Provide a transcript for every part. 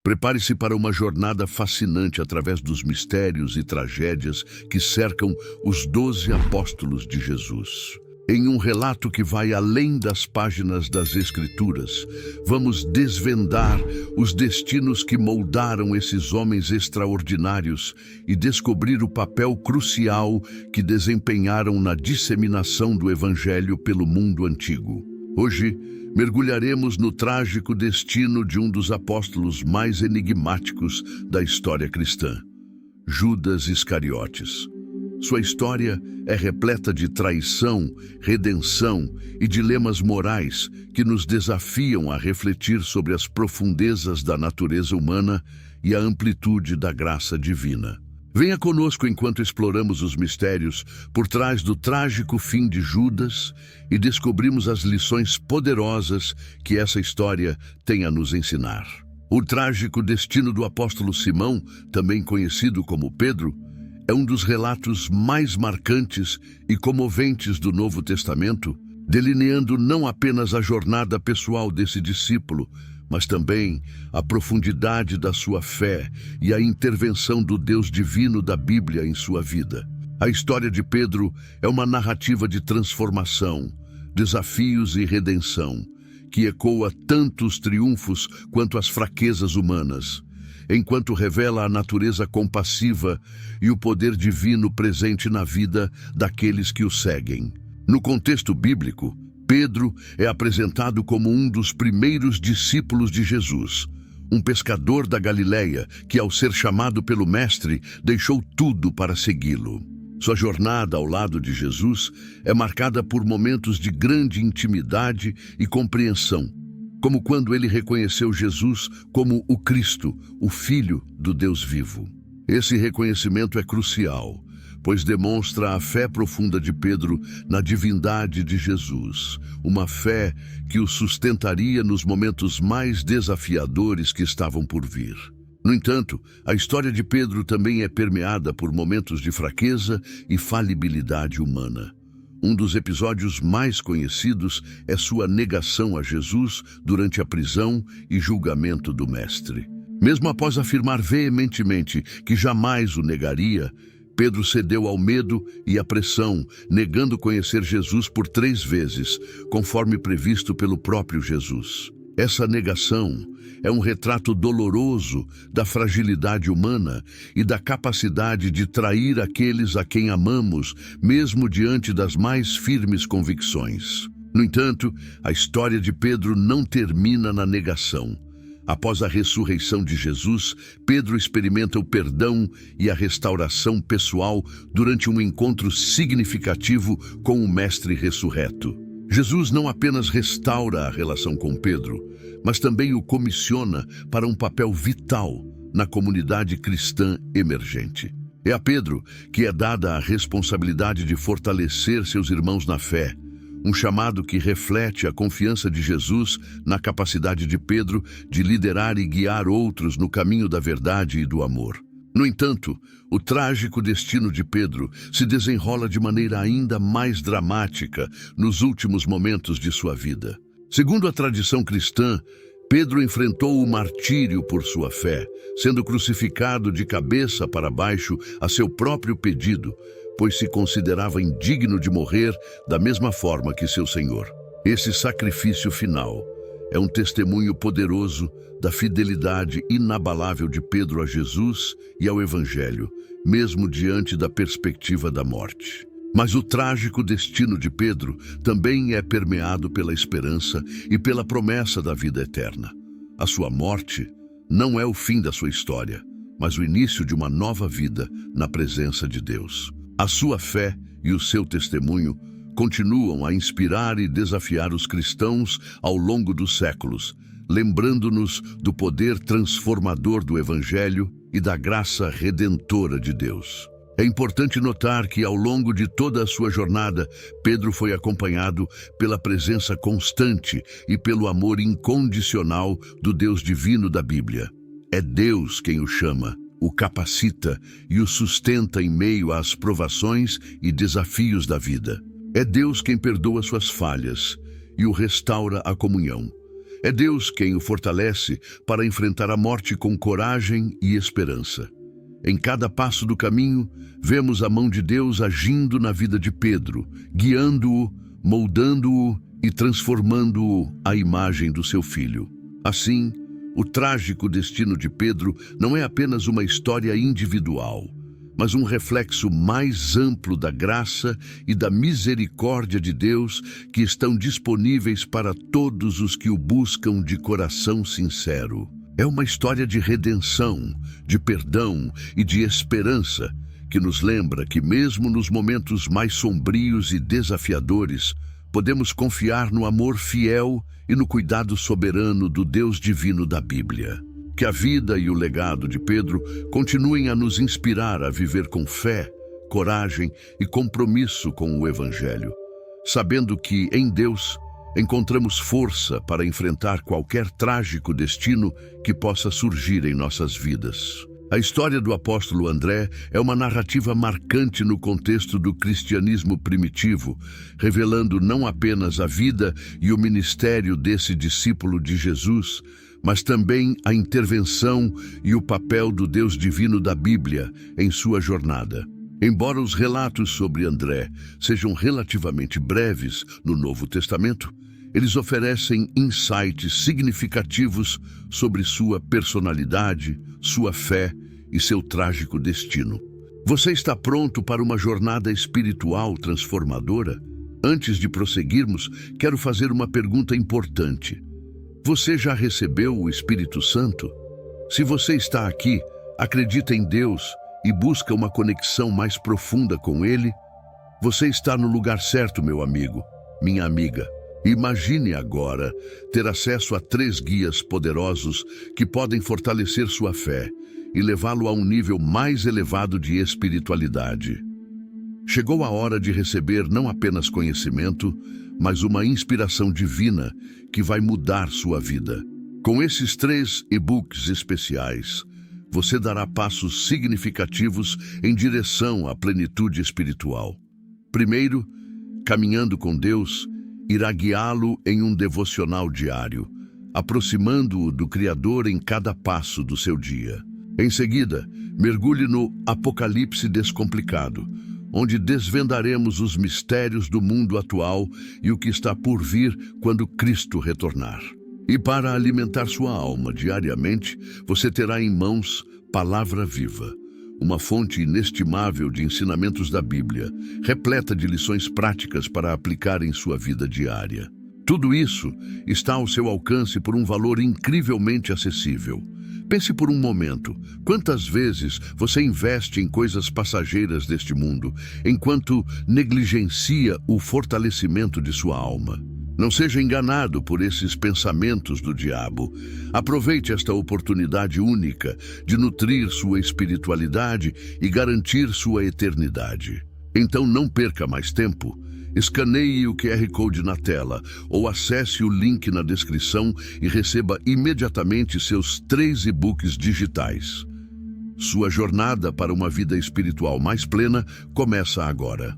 Prepare-se para uma jornada fascinante através dos mistérios e tragédias que cercam os 12 apóstolos de Jesus. Em um relato que vai além das páginas das Escrituras, vamos desvendar os destinos que moldaram esses homens extraordinários e descobrir o papel crucial que desempenharam na disseminação do Evangelho pelo mundo antigo. Hoje, mergulharemos no trágico destino de um dos apóstolos mais enigmáticos da história cristã, Judas Iscariotes. Sua história é repleta de traição, redenção e dilemas morais que nos desafiam a refletir sobre as profundezas da natureza humana e a amplitude da graça divina. Venha conosco enquanto exploramos os mistérios por trás do trágico fim de Judas e descobrimos as lições poderosas que essa história tem a nos ensinar. O trágico destino do apóstolo Simão, também conhecido como Pedro, é um dos relatos mais marcantes e comoventes do Novo Testamento, delineando não apenas a jornada pessoal desse discípulo, mas também a profundidade da sua fé e a intervenção do Deus divino da Bíblia em sua vida. A história de Pedro é uma narrativa de transformação, desafios e redenção, que ecoa tanto os triunfos quanto as fraquezas humanas, enquanto revela a natureza compassiva e o poder divino presente na vida daqueles que o seguem. No contexto bíblico, Pedro é apresentado como um dos primeiros discípulos de Jesus, um pescador da Galileia que, ao ser chamado pelo Mestre, deixou tudo para segui-lo. Sua jornada ao lado de Jesus é marcada por momentos de grande intimidade e compreensão, como quando ele reconheceu Jesus como o Cristo, o Filho do Deus vivo. Esse reconhecimento é crucial, pois demonstra a fé profunda de Pedro na divindade de Jesus, uma fé que o sustentaria nos momentos mais desafiadores que estavam por vir. No entanto, a história de Pedro também é permeada por momentos de fraqueza e falibilidade humana. Um dos episódios mais conhecidos é sua negação a Jesus durante a prisão e julgamento do Mestre. Mesmo após afirmar veementemente que jamais o negaria, Pedro cedeu ao medo e à pressão, negando conhecer Jesus por 3 vezes, conforme previsto pelo próprio Jesus. Essa negação é um retrato doloroso da fragilidade humana e da capacidade de trair aqueles a quem amamos, mesmo diante das mais firmes convicções. No entanto, a história de Pedro não termina na negação. Após a ressurreição de Jesus, Pedro experimenta o perdão e a restauração pessoal durante um encontro significativo com o Mestre ressurreto. Jesus não apenas restaura a relação com Pedro, mas também o comissiona para um papel vital na comunidade cristã emergente. É a Pedro que é dada a responsabilidade de fortalecer seus irmãos na fé, um chamado que reflete a confiança de Jesus na capacidade de Pedro de liderar e guiar outros no caminho da verdade e do amor. No entanto, o trágico destino de Pedro se desenrola de maneira ainda mais dramática nos últimos momentos de sua vida. Segundo a tradição cristã, Pedro enfrentou o martírio por sua fé, sendo crucificado de cabeça para baixo a seu próprio pedido, pois se considerava indigno de morrer da mesma forma que seu Senhor. Esse sacrifício final é um testemunho poderoso da fidelidade inabalável de Pedro a Jesus e ao Evangelho, mesmo diante da perspectiva da morte. Mas o trágico destino de Pedro também é permeado pela esperança e pela promessa da vida eterna. A sua morte não é o fim da sua história, mas o início de uma nova vida na presença de Deus. A sua fé e o seu testemunho continuam a inspirar e desafiar os cristãos ao longo dos séculos, lembrando-nos do poder transformador do Evangelho e da graça redentora de Deus. É importante notar que, ao longo de toda a sua jornada, Pedro foi acompanhado pela presença constante e pelo amor incondicional do Deus divino da Bíblia. É Deus quem o chama, o capacita e o sustenta em meio às provações e desafios da vida. É Deus quem perdoa suas falhas e o restaura à comunhão. É Deus quem o fortalece para enfrentar a morte com coragem e esperança. Em cada passo do caminho, vemos a mão de Deus agindo na vida de Pedro, guiando-o, moldando-o e transformando-o à imagem do seu filho. Assim, o trágico destino de Pedro não é apenas uma história individual, mas um reflexo mais amplo da graça e da misericórdia de Deus que estão disponíveis para todos os que o buscam de coração sincero. É uma história de redenção, de perdão e de esperança que nos lembra que mesmo nos momentos mais sombrios e desafiadores, podemos confiar no amor fiel e no cuidado soberano do Deus divino da Bíblia. Que a vida e o legado de Pedro continuem a nos inspirar a viver com fé, coragem e compromisso com o Evangelho, sabendo que, em Deus, encontramos força para enfrentar qualquer trágico destino que possa surgir em nossas vidas. A história do apóstolo André é uma narrativa marcante no contexto do cristianismo primitivo, revelando não apenas a vida e o ministério desse discípulo de Jesus, mas também a intervenção e o papel do Deus divino da Bíblia em sua jornada. Embora os relatos sobre André sejam relativamente breves no Novo Testamento, eles oferecem insights significativos sobre sua personalidade, sua fé e seu trágico destino. Você está pronto para uma jornada espiritual transformadora? Antes de prosseguirmos, quero fazer uma pergunta importante. Você já recebeu o Espírito Santo? Se você está aqui, acredita em Deus e busca uma conexão mais profunda com Ele, você está no lugar certo, meu amigo, minha amiga. Imagine agora ter acesso a 3 guias poderosos que podem fortalecer sua fé e levá-lo a um nível mais elevado de espiritualidade. Chegou a hora de receber não apenas conhecimento, mas uma inspiração divina que vai mudar sua vida. Com esses 3 e-books especiais, você dará passos significativos em direção à plenitude espiritual. Primeiro, Caminhando com Deus irá guiá-lo em um devocional diário, aproximando-o do Criador em cada passo do seu dia. Em seguida, mergulhe no Apocalipse Descomplicado, onde desvendaremos os mistérios do mundo atual e o que está por vir quando Cristo retornar. E para alimentar sua alma diariamente, você terá em mãos Palavra Viva, uma fonte inestimável de ensinamentos da Bíblia, repleta de lições práticas para aplicar em sua vida diária. Tudo isso está ao seu alcance por um valor incrivelmente acessível. Pense por um momento, quantas vezes você investe em coisas passageiras deste mundo, enquanto negligencia o fortalecimento de sua alma? Não seja enganado por esses pensamentos do diabo. Aproveite esta oportunidade única de nutrir sua espiritualidade e garantir sua eternidade. Então não perca mais tempo. Escaneie o QR Code na tela ou acesse o link na descrição e receba imediatamente seus 3 e-books digitais. Sua jornada para uma vida espiritual mais plena começa agora.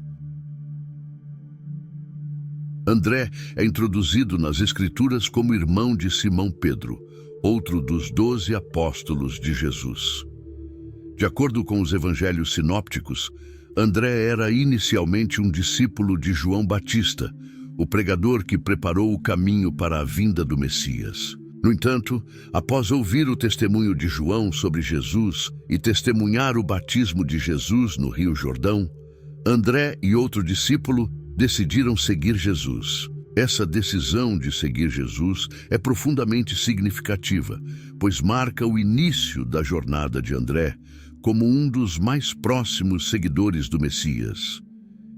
André é introduzido nas Escrituras como irmão de Simão Pedro, outro dos 12 apóstolos de Jesus. De acordo com os evangelhos sinópticos, André era inicialmente um discípulo de João Batista, o pregador que preparou o caminho para a vinda do Messias. No entanto, após ouvir o testemunho de João sobre Jesus e testemunhar o batismo de Jesus no Rio Jordão, André e outro discípulo decidiram seguir Jesus. Essa decisão de seguir Jesus é profundamente significativa, pois marca o início da jornada de André como um dos mais próximos seguidores do Messias.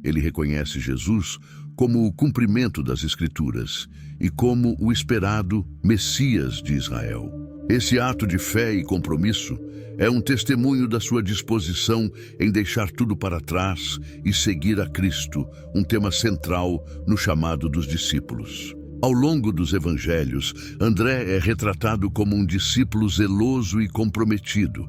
Ele reconhece Jesus como o cumprimento das Escrituras e como o esperado Messias de Israel. Esse ato de fé e compromisso é um testemunho da sua disposição em deixar tudo para trás e seguir a Cristo, um tema central no chamado dos discípulos. Ao longo dos evangelhos, André é retratado como um discípulo zeloso e comprometido,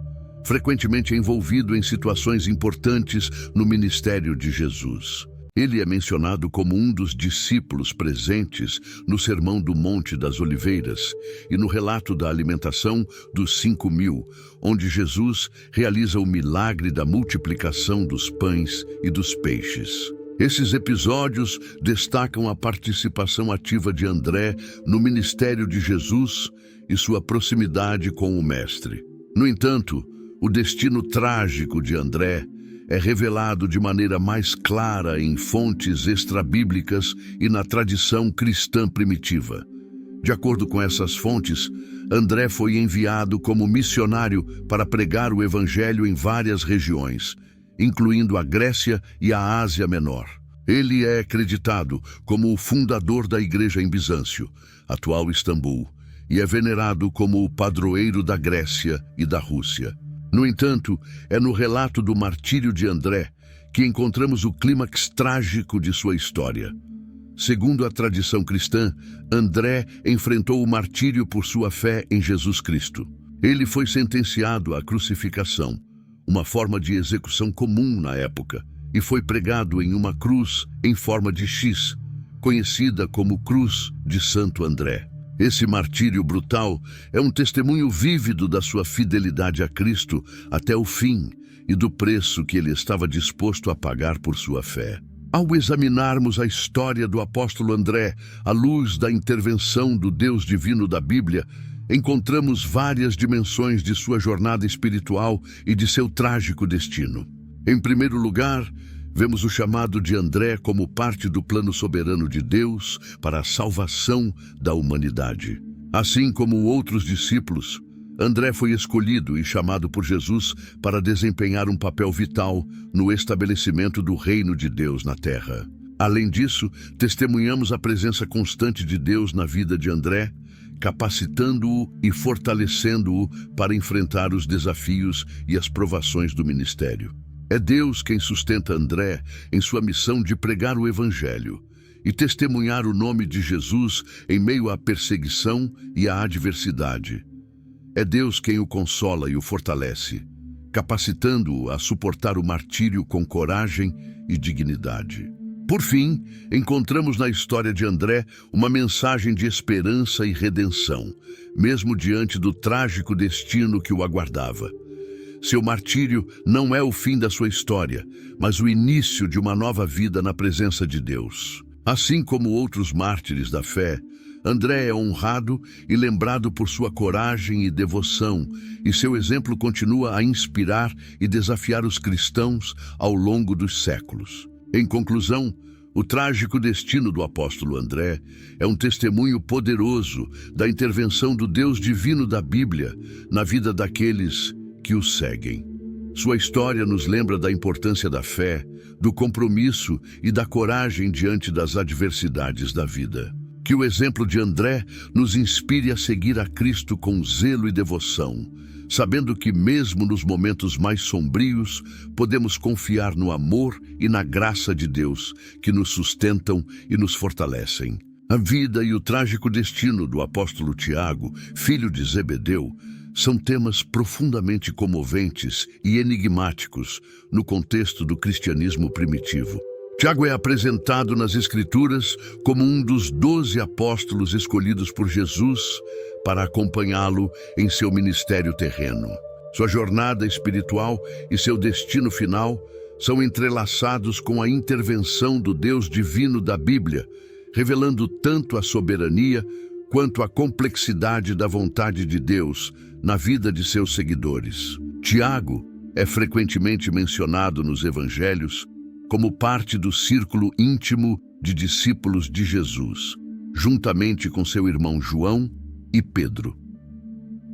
frequentemente envolvido em situações importantes no ministério de Jesus. Ele é mencionado como um dos discípulos presentes no Sermão do Monte das Oliveiras e no relato da alimentação dos 5.000, onde Jesus realiza o milagre da multiplicação dos pães e dos peixes. Esses episódios destacam a participação ativa de André no ministério de Jesus e sua proximidade com o Mestre. No entanto, o destino trágico de André é revelado de maneira mais clara em fontes extrabíblicas e na tradição cristã primitiva. De acordo com essas fontes, André foi enviado como missionário para pregar o Evangelho em várias regiões, incluindo a Grécia e a Ásia Menor. Ele é acreditado como o fundador da igreja em Bizâncio, atual Istambul, e é venerado como o padroeiro da Grécia e da Rússia. No entanto, é no relato do martírio de André que encontramos o clímax trágico de sua história. Segundo a tradição cristã, André enfrentou o martírio por sua fé em Jesus Cristo. Ele foi sentenciado à crucificação, uma forma de execução comum na época, e foi pregado em uma cruz em forma de X, conhecida como Cruz de Santo André. Esse martírio brutal é um testemunho vívido da sua fidelidade a Cristo até o fim e do preço que ele estava disposto a pagar por sua fé. Ao examinarmos a história do apóstolo André à luz da intervenção do Deus divino da Bíblia, encontramos várias dimensões de sua jornada espiritual e de seu trágico destino. Em primeiro lugar, vemos o chamado de André como parte do plano soberano de Deus para a salvação da humanidade. Assim como outros discípulos, André foi escolhido e chamado por Jesus para desempenhar um papel vital no estabelecimento do reino de Deus na terra. Além disso, testemunhamos a presença constante de Deus na vida de André, capacitando-o e fortalecendo-o para enfrentar os desafios e as provações do ministério. É Deus quem sustenta André em sua missão de pregar o Evangelho e testemunhar o nome de Jesus em meio à perseguição e à adversidade. É Deus quem o consola e o fortalece, capacitando-o a suportar o martírio com coragem e dignidade. Por fim, encontramos na história de André uma mensagem de esperança e redenção, mesmo diante do trágico destino que o aguardava. Seu martírio não é o fim da sua história, mas o início de uma nova vida na presença de Deus. Assim como outros mártires da fé, André é honrado e lembrado por sua coragem e devoção, e seu exemplo continua a inspirar e desafiar os cristãos ao longo dos séculos. Em conclusão, o trágico destino do apóstolo André é um testemunho poderoso da intervenção do Deus divino da Bíblia na vida daqueles que o seguem. Sua história nos lembra da importância da fé, do compromisso e da coragem diante das adversidades da vida. Que o exemplo de André nos inspire a seguir a Cristo com zelo e devoção, sabendo que mesmo nos momentos mais sombrios, podemos confiar no amor e na graça de Deus, que nos sustentam e nos fortalecem. A vida e o trágico destino do apóstolo Tiago, filho de Zebedeu, são temas profundamente comoventes e enigmáticos no contexto do cristianismo primitivo. Tiago é apresentado nas Escrituras como um dos 12 apóstolos escolhidos por Jesus para acompanhá-lo em seu ministério terreno. Sua jornada espiritual e seu destino final são entrelaçados com a intervenção do Deus divino da Bíblia, revelando tanto a soberania quanto a complexidade da vontade de Deus na vida de seus seguidores. Tiago é frequentemente mencionado nos evangelhos como parte do círculo íntimo de discípulos de Jesus, juntamente com seu irmão João e Pedro.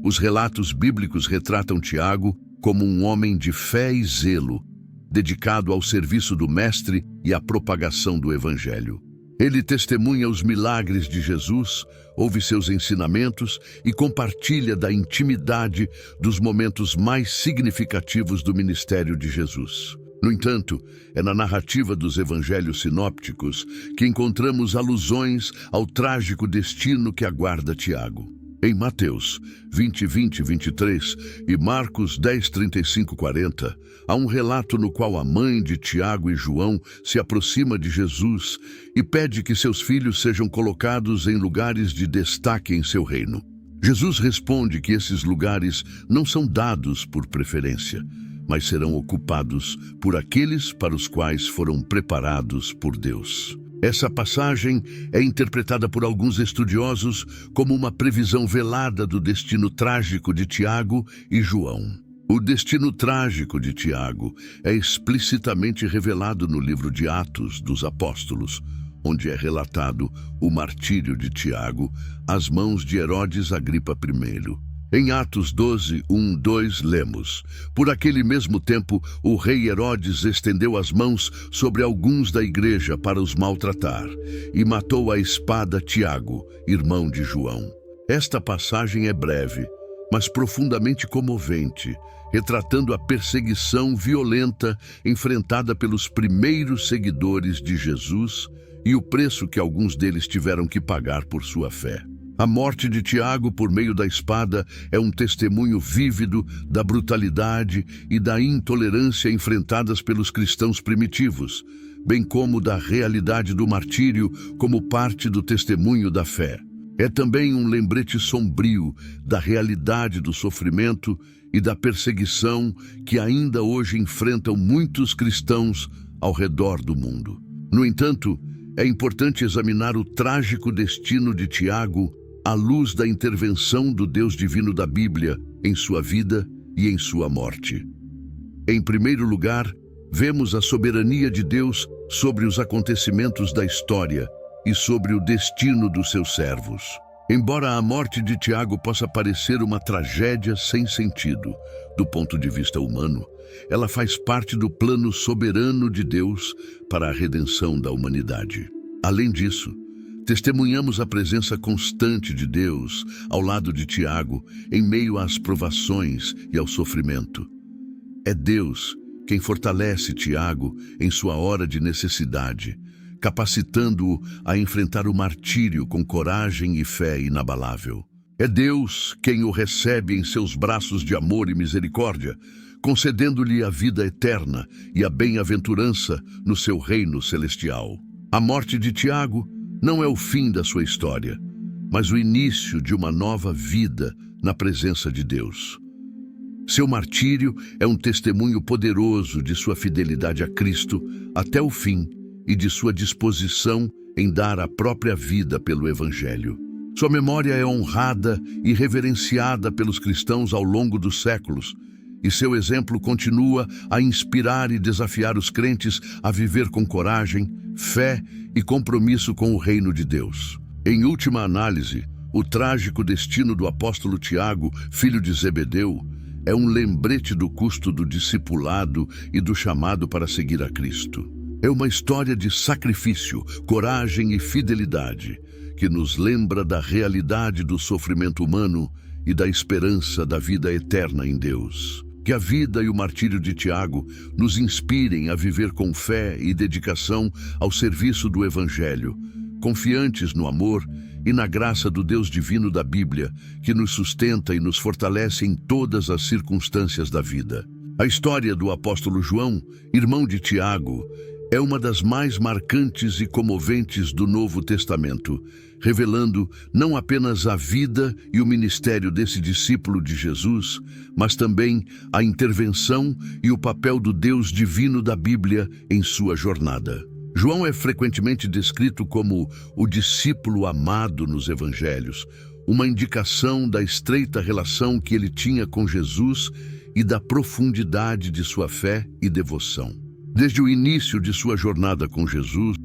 Os relatos bíblicos retratam Tiago como um homem de fé e zelo, dedicado ao serviço do Mestre e à propagação do Evangelho. Ele testemunha os milagres de Jesus, ouve seus ensinamentos e compartilha da intimidade dos momentos mais significativos do ministério de Jesus. No entanto, é na narrativa dos evangelhos sinópticos que encontramos alusões ao trágico destino que aguarda Tiago. Em Mateus 20:20-23 e Marcos 10:35-40, há um relato no qual a mãe de Tiago e João se aproxima de Jesus e pede que seus filhos sejam colocados em lugares de destaque em seu reino. Jesus responde que esses lugares não são dados por preferência, mas serão ocupados por aqueles para os quais foram preparados por Deus. Essa passagem é interpretada por alguns estudiosos como uma previsão velada do destino trágico de Tiago e João. O destino trágico de Tiago é explicitamente revelado no livro de Atos dos Apóstolos, onde é relatado o martírio de Tiago às mãos de Herodes Agripa I. Em Atos 12:1-2 lemos: Por aquele mesmo tempo, o rei Herodes estendeu as mãos sobre alguns da igreja para os maltratar, e matou à espada Tiago, irmão de João. Esta passagem é breve, mas profundamente comovente, retratando a perseguição violenta enfrentada pelos primeiros seguidores de Jesus e o preço que alguns deles tiveram que pagar por sua fé. A morte de Tiago por meio da espada é um testemunho vívido da brutalidade e da intolerância enfrentadas pelos cristãos primitivos, bem como da realidade do martírio como parte do testemunho da fé. É também um lembrete sombrio da realidade do sofrimento e da perseguição que ainda hoje enfrentam muitos cristãos ao redor do mundo. No entanto, é importante examinar o trágico destino de Tiago à luz da intervenção do Deus divino da Bíblia em sua vida e em sua morte. Em primeiro lugar, vemos a soberania de Deus sobre os acontecimentos da história e sobre o destino dos seus servos. Embora a morte de Tiago possa parecer uma tragédia sem sentido, do ponto de vista humano, ela faz parte do plano soberano de Deus para a redenção da humanidade. Além disso, testemunhamos a presença constante de Deus ao lado de Tiago em meio às provações e ao sofrimento. É Deus quem fortalece Tiago em sua hora de necessidade, capacitando-o a enfrentar o martírio com coragem e fé inabalável. É Deus quem o recebe em seus braços de amor e misericórdia, concedendo-lhe a vida eterna e a bem-aventurança no seu reino celestial. A morte de Tiago não é o fim da sua história, mas o início de uma nova vida na presença de Deus. Seu martírio é um testemunho poderoso de sua fidelidade a Cristo até o fim e de sua disposição em dar a própria vida pelo Evangelho. Sua memória é honrada e reverenciada pelos cristãos ao longo dos séculos, e seu exemplo continua a inspirar e desafiar os crentes a viver com coragem, fé e compromisso com o reino de Deus. Em última análise, o trágico destino do apóstolo Tiago, filho de Zebedeu, é um lembrete do custo do discipulado e do chamado para seguir a Cristo. É uma história de sacrifício, coragem e fidelidade, que nos lembra da realidade do sofrimento humano e da esperança da vida eterna em Deus. Que a vida e o martírio de Tiago nos inspirem a viver com fé e dedicação ao serviço do Evangelho, confiantes no amor e na graça do Deus divino da Bíblia, que nos sustenta e nos fortalece em todas as circunstâncias da vida. A história do apóstolo João, irmão de Tiago, é uma das mais marcantes e comoventes do Novo Testamento, revelando não apenas a vida e o ministério desse discípulo de Jesus, mas também a intervenção e o papel do Deus divino da Bíblia em sua jornada. João é frequentemente descrito como o discípulo amado nos evangelhos, uma indicação da estreita relação que ele tinha com Jesus e da profundidade de sua fé e devoção. Desde o início de sua jornada com Jesus,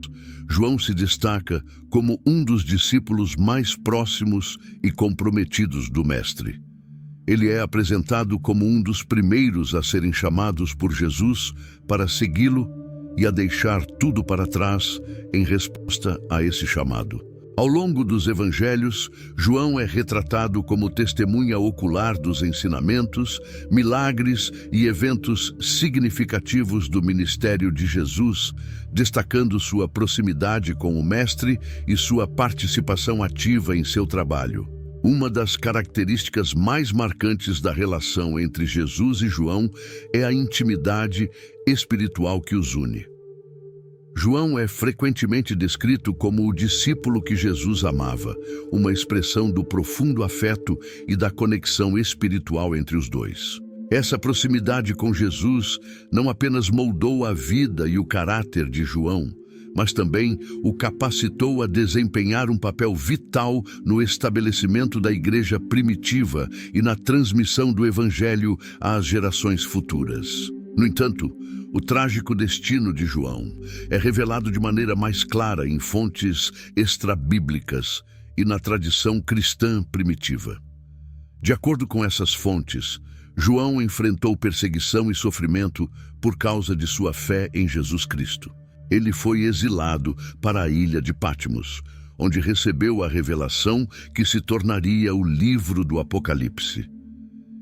João se destaca como um dos discípulos mais próximos e comprometidos do Mestre. Ele é apresentado como um dos primeiros a serem chamados por Jesus para segui-lo e a deixar tudo para trás em resposta a esse chamado. Ao longo dos evangelhos, João é retratado como testemunha ocular dos ensinamentos, milagres e eventos significativos do ministério de Jesus, destacando sua proximidade com o Mestre e sua participação ativa em seu trabalho. Uma das características mais marcantes da relação entre Jesus e João é a intimidade espiritual que os une. João é frequentemente descrito como o discípulo que Jesus amava, uma expressão do profundo afeto e da conexão espiritual entre os dois. Essa proximidade com Jesus não apenas moldou a vida e o caráter de João, mas também o capacitou a desempenhar um papel vital no estabelecimento da igreja primitiva e na transmissão do Evangelho às gerações futuras. No entanto, o trágico destino de João é revelado de maneira mais clara em fontes extrabíblicas e na tradição cristã primitiva. De acordo com essas fontes, João enfrentou perseguição e sofrimento por causa de sua fé em Jesus Cristo. Ele foi exilado para a ilha de Patmos, onde recebeu a revelação que se tornaria o livro do Apocalipse.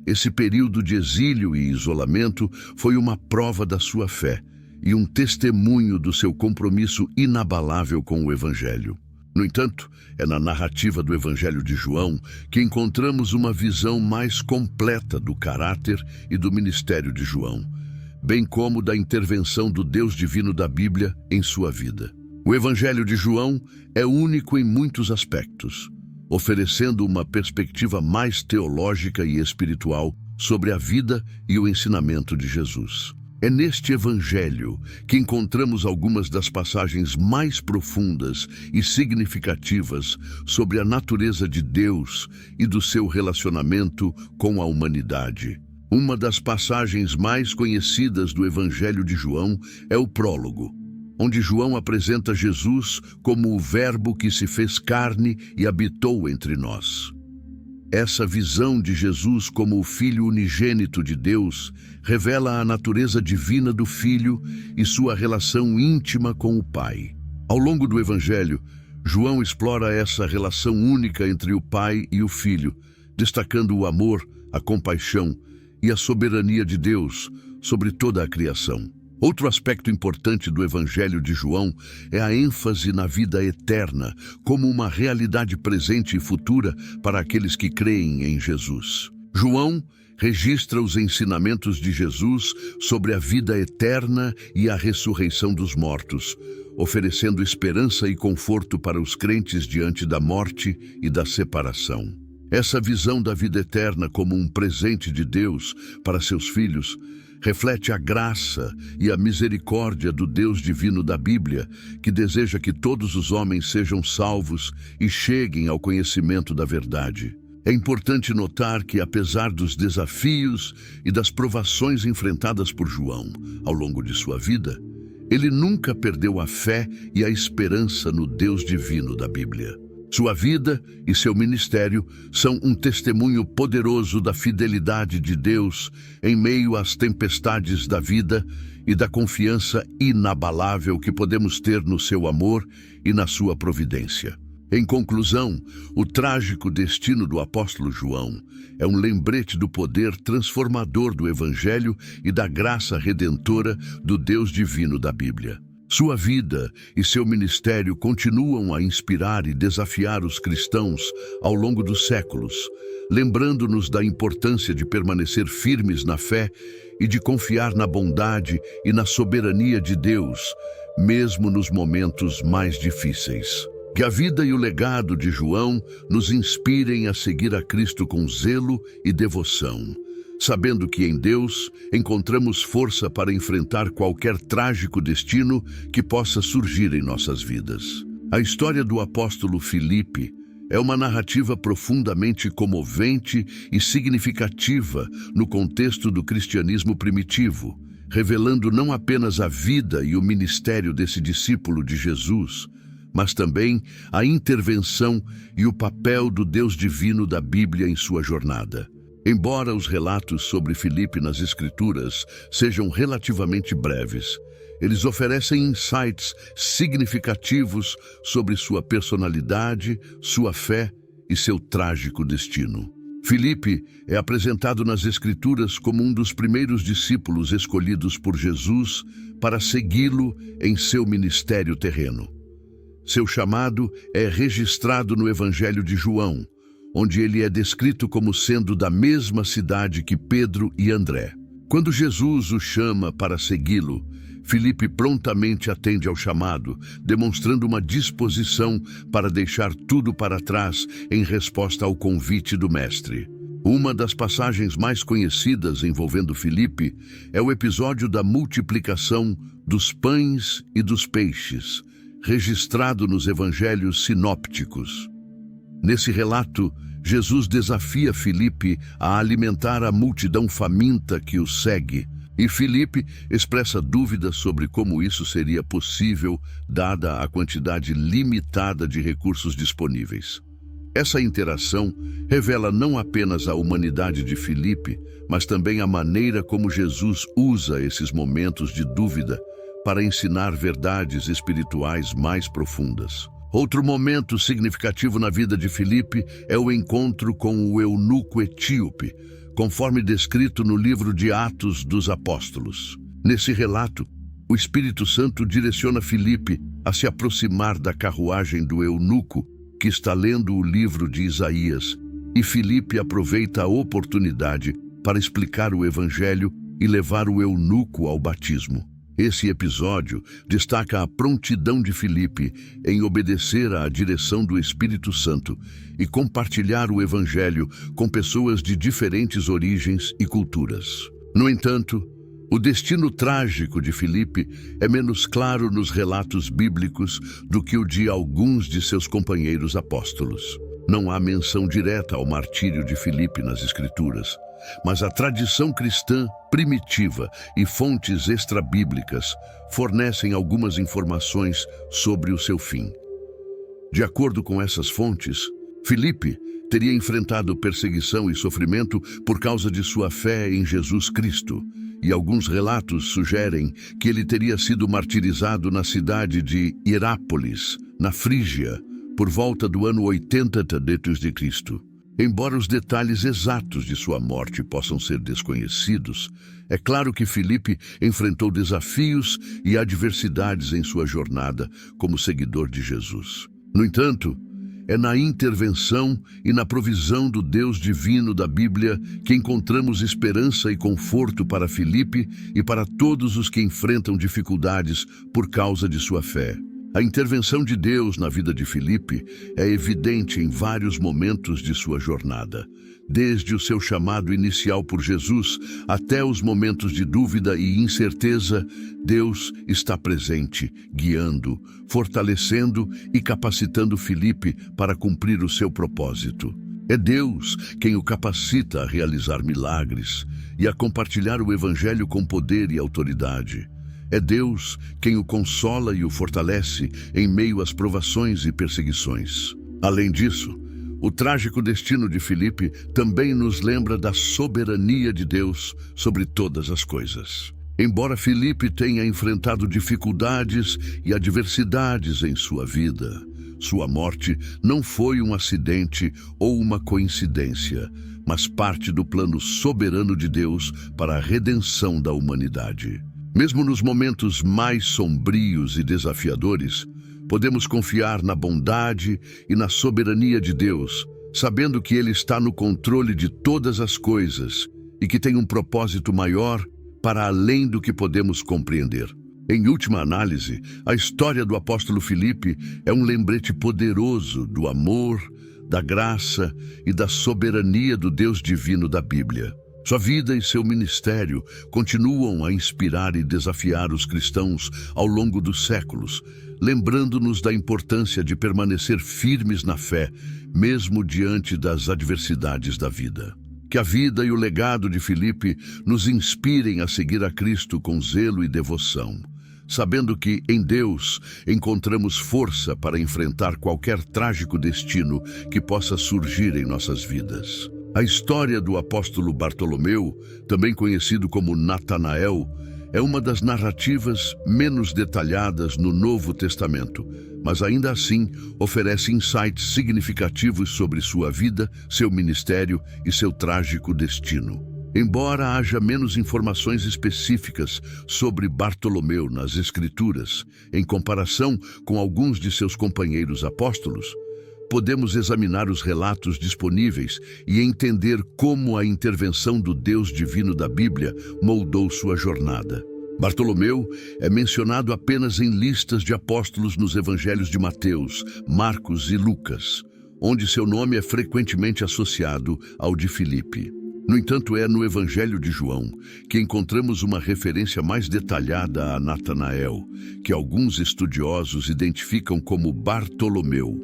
Esse período de exílio e isolamento foi uma prova da sua fé e um testemunho do seu compromisso inabalável com o Evangelho. No entanto, é na narrativa do Evangelho de João que encontramos uma visão mais completa do caráter e do ministério de João, bem como da intervenção do Deus divino da Bíblia em sua vida. O Evangelho de João é único em muitos aspectos, oferecendo uma perspectiva mais teológica e espiritual sobre a vida e o ensinamento de Jesus. É neste Evangelho que encontramos algumas das passagens mais profundas e significativas sobre a natureza de Deus e do seu relacionamento com a humanidade. Uma das passagens mais conhecidas do Evangelho de João é o prólogo, onde João apresenta Jesus como o Verbo que se fez carne e habitou entre nós. Essa visão de Jesus como o Filho unigênito de Deus revela a natureza divina do Filho e sua relação íntima com o Pai. Ao longo do Evangelho, João explora essa relação única entre o Pai e o Filho, destacando o amor, a compaixão e a soberania de Deus sobre toda a criação. Outro aspecto importante do Evangelho de João é a ênfase na vida eterna como uma realidade presente e futura para aqueles que creem em Jesus. João registra os ensinamentos de Jesus sobre a vida eterna e a ressurreição dos mortos, oferecendo esperança e conforto para os crentes diante da morte e da separação. Essa visão da vida eterna como um presente de Deus para seus filhos reflete a graça e a misericórdia do Deus divino da Bíblia, que deseja que todos os homens sejam salvos e cheguem ao conhecimento da verdade. É importante notar que, apesar dos desafios e das provações enfrentadas por João ao longo de sua vida, ele nunca perdeu a fé e a esperança no Deus divino da Bíblia. Sua vida e seu ministério são um testemunho poderoso da fidelidade de Deus em meio às tempestades da vida e da confiança inabalável que podemos ter no seu amor e na sua providência. Em conclusão, o trágico destino do apóstolo João é um lembrete do poder transformador do Evangelho e da graça redentora do Deus divino da Bíblia. Sua vida e seu ministério continuam a inspirar e desafiar os cristãos ao longo dos séculos, lembrando-nos da importância de permanecer firmes na fé e de confiar na bondade e na soberania de Deus, mesmo nos momentos mais difíceis. Que a vida e o legado de João nos inspirem a seguir a Cristo com zelo e devoção, sabendo que em Deus encontramos força para enfrentar qualquer trágico destino que possa surgir em nossas vidas. A história do apóstolo Filipe é uma narrativa profundamente comovente e significativa no contexto do cristianismo primitivo, revelando não apenas a vida e o ministério desse discípulo de Jesus, mas também a intervenção e o papel do Deus divino da Bíblia em sua jornada. Embora os relatos sobre Filipe nas Escrituras sejam relativamente breves, eles oferecem insights significativos sobre sua personalidade, sua fé e seu trágico destino. Filipe é apresentado nas Escrituras como um dos primeiros discípulos escolhidos por Jesus para segui-lo em seu ministério terreno. Seu chamado é registrado no Evangelho de João, onde ele é descrito como sendo da mesma cidade que Pedro e André. Quando Jesus o chama para segui-lo, Filipe prontamente atende ao chamado, demonstrando uma disposição para deixar tudo para trás em resposta ao convite do Mestre. Uma das passagens mais conhecidas envolvendo Filipe é o episódio da multiplicação dos pães e dos peixes, registrado nos evangelhos sinópticos. Nesse relato, Jesus desafia Filipe a alimentar a multidão faminta que o segue, e Filipe expressa dúvidas sobre como isso seria possível, dada a quantidade limitada de recursos disponíveis. Essa interação revela não apenas a humanidade de Filipe, mas também a maneira como Jesus usa esses momentos de dúvida para ensinar verdades espirituais mais profundas. Outro momento significativo na vida de Filipe é o encontro com o eunuco etíope, conforme descrito no livro de Atos dos Apóstolos. Nesse relato, o Espírito Santo direciona Filipe a se aproximar da carruagem do eunuco que está lendo o livro de Isaías, e Filipe aproveita a oportunidade para explicar o Evangelho e levar o eunuco ao batismo. Esse episódio destaca a prontidão de Filipe em obedecer à direção do Espírito Santo e compartilhar o Evangelho com pessoas de diferentes origens e culturas. No entanto, o destino trágico de Filipe é menos claro nos relatos bíblicos do que o de alguns de seus companheiros apóstolos. Não há menção direta ao martírio de Filipe nas Escrituras, mas a tradição cristã primitiva e fontes extrabíblicas fornecem algumas informações sobre o seu fim. De acordo com essas fontes, Filipe teria enfrentado perseguição e sofrimento por causa de sua fé em Jesus Cristo, e alguns relatos sugerem que ele teria sido martirizado na cidade de Hierápolis, na Frígia, por volta do ano 80 a.C. Embora os detalhes exatos de sua morte possam ser desconhecidos, é claro que Filipe enfrentou desafios e adversidades em sua jornada como seguidor de Jesus. No entanto, é na intervenção e na provisão do Deus divino da Bíblia que encontramos esperança e conforto para Filipe e para todos os que enfrentam dificuldades por causa de sua fé. A intervenção de Deus na vida de Filipe é evidente em vários momentos de sua jornada, desde o seu chamado inicial por Jesus até os momentos de dúvida e incerteza. Deus está presente, guiando, fortalecendo e capacitando Filipe para cumprir o seu propósito. É Deus quem o capacita a realizar milagres e a compartilhar o Evangelho com poder e autoridade. É Deus quem o consola e o fortalece em meio às provações e perseguições. Além disso, o trágico destino de Filipe também nos lembra da soberania de Deus sobre todas as coisas. Embora Filipe tenha enfrentado dificuldades e adversidades em sua vida, sua morte não foi um acidente ou uma coincidência, mas parte do plano soberano de Deus para a redenção da humanidade. Mesmo nos momentos mais sombrios e desafiadores, podemos confiar na bondade e na soberania de Deus, sabendo que Ele está no controle de todas as coisas e que tem um propósito maior para além do que podemos compreender. Em última análise, a história do apóstolo Filipe é um lembrete poderoso do amor, da graça e da soberania do Deus divino da Bíblia. Sua vida e seu ministério continuam a inspirar e desafiar os cristãos ao longo dos séculos, lembrando-nos da importância de permanecer firmes na fé, mesmo diante das adversidades da vida. Que a vida e o legado de Filipe nos inspirem a seguir a Cristo com zelo e devoção, sabendo que, em Deus, encontramos força para enfrentar qualquer trágico destino que possa surgir em nossas vidas. A história do apóstolo Bartolomeu, também conhecido como Natanael, é uma das narrativas menos detalhadas no Novo Testamento, mas ainda assim oferece insights significativos sobre sua vida, seu ministério e seu trágico destino. Embora haja menos informações específicas sobre Bartolomeu nas Escrituras, em comparação com alguns de seus companheiros apóstolos, podemos examinar os relatos disponíveis e entender como a intervenção do Deus divino da Bíblia moldou sua jornada. Bartolomeu é mencionado apenas em listas de apóstolos nos evangelhos de Mateus, Marcos e Lucas, onde seu nome é frequentemente associado ao de Filipe. No entanto, é no Evangelho de João que encontramos uma referência mais detalhada a Natanael, que alguns estudiosos identificam como Bartolomeu.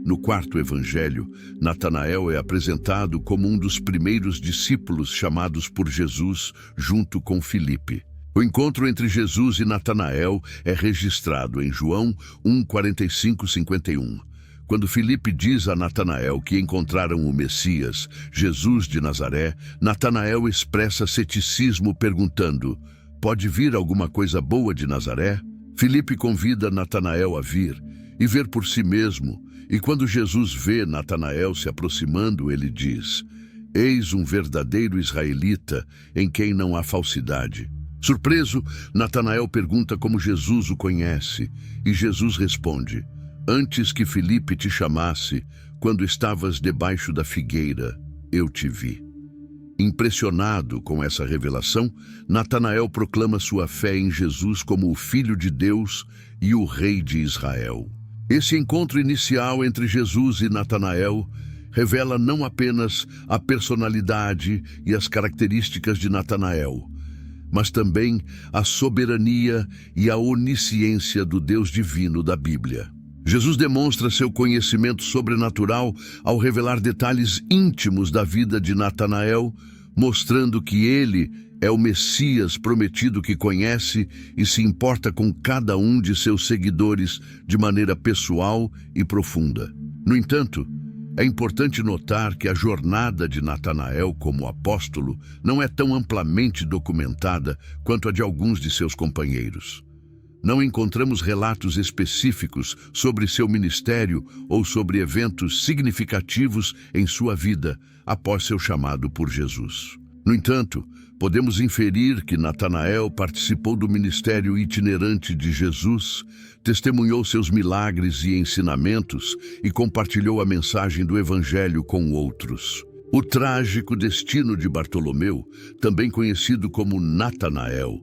No quarto evangelho, Natanael é apresentado como um dos primeiros discípulos chamados por Jesus junto com Filipe. O encontro entre Jesus e Natanael é registrado em João 1:45-51. Quando Filipe diz a Natanael que encontraram o Messias, Jesus de Nazaré, Natanael expressa ceticismo perguntando: "Pode vir alguma coisa boa de Nazaré?" Filipe convida Natanael a vir e ver por si mesmo, e quando Jesus vê Natanael se aproximando, ele diz: "Eis um verdadeiro israelita em quem não há falsidade." Surpreso, Natanael pergunta como Jesus o conhece, e Jesus responde: "Antes que Filipe te chamasse, quando estavas debaixo da figueira, eu te vi." Impressionado com essa revelação, Natanael proclama sua fé em Jesus como o Filho de Deus e o Rei de Israel. Esse encontro inicial entre Jesus e Natanael revela não apenas a personalidade e as características de Natanael, mas também a soberania e a onisciência do Deus divino da Bíblia. Jesus demonstra seu conhecimento sobrenatural ao revelar detalhes íntimos da vida de Natanael, mostrando que ele é o Messias prometido que conhece e se importa com cada um de seus seguidores de maneira pessoal e profunda. No entanto, é importante notar que a jornada de Natanael como apóstolo não é tão amplamente documentada quanto a de alguns de seus companheiros. Não encontramos relatos específicos sobre seu ministério ou sobre eventos significativos em sua vida após seu chamado por Jesus. No entanto, podemos inferir que Natanael participou do ministério itinerante de Jesus, testemunhou seus milagres e ensinamentos e compartilhou a mensagem do Evangelho com outros. O trágico destino de Bartolomeu, também conhecido como Natanael,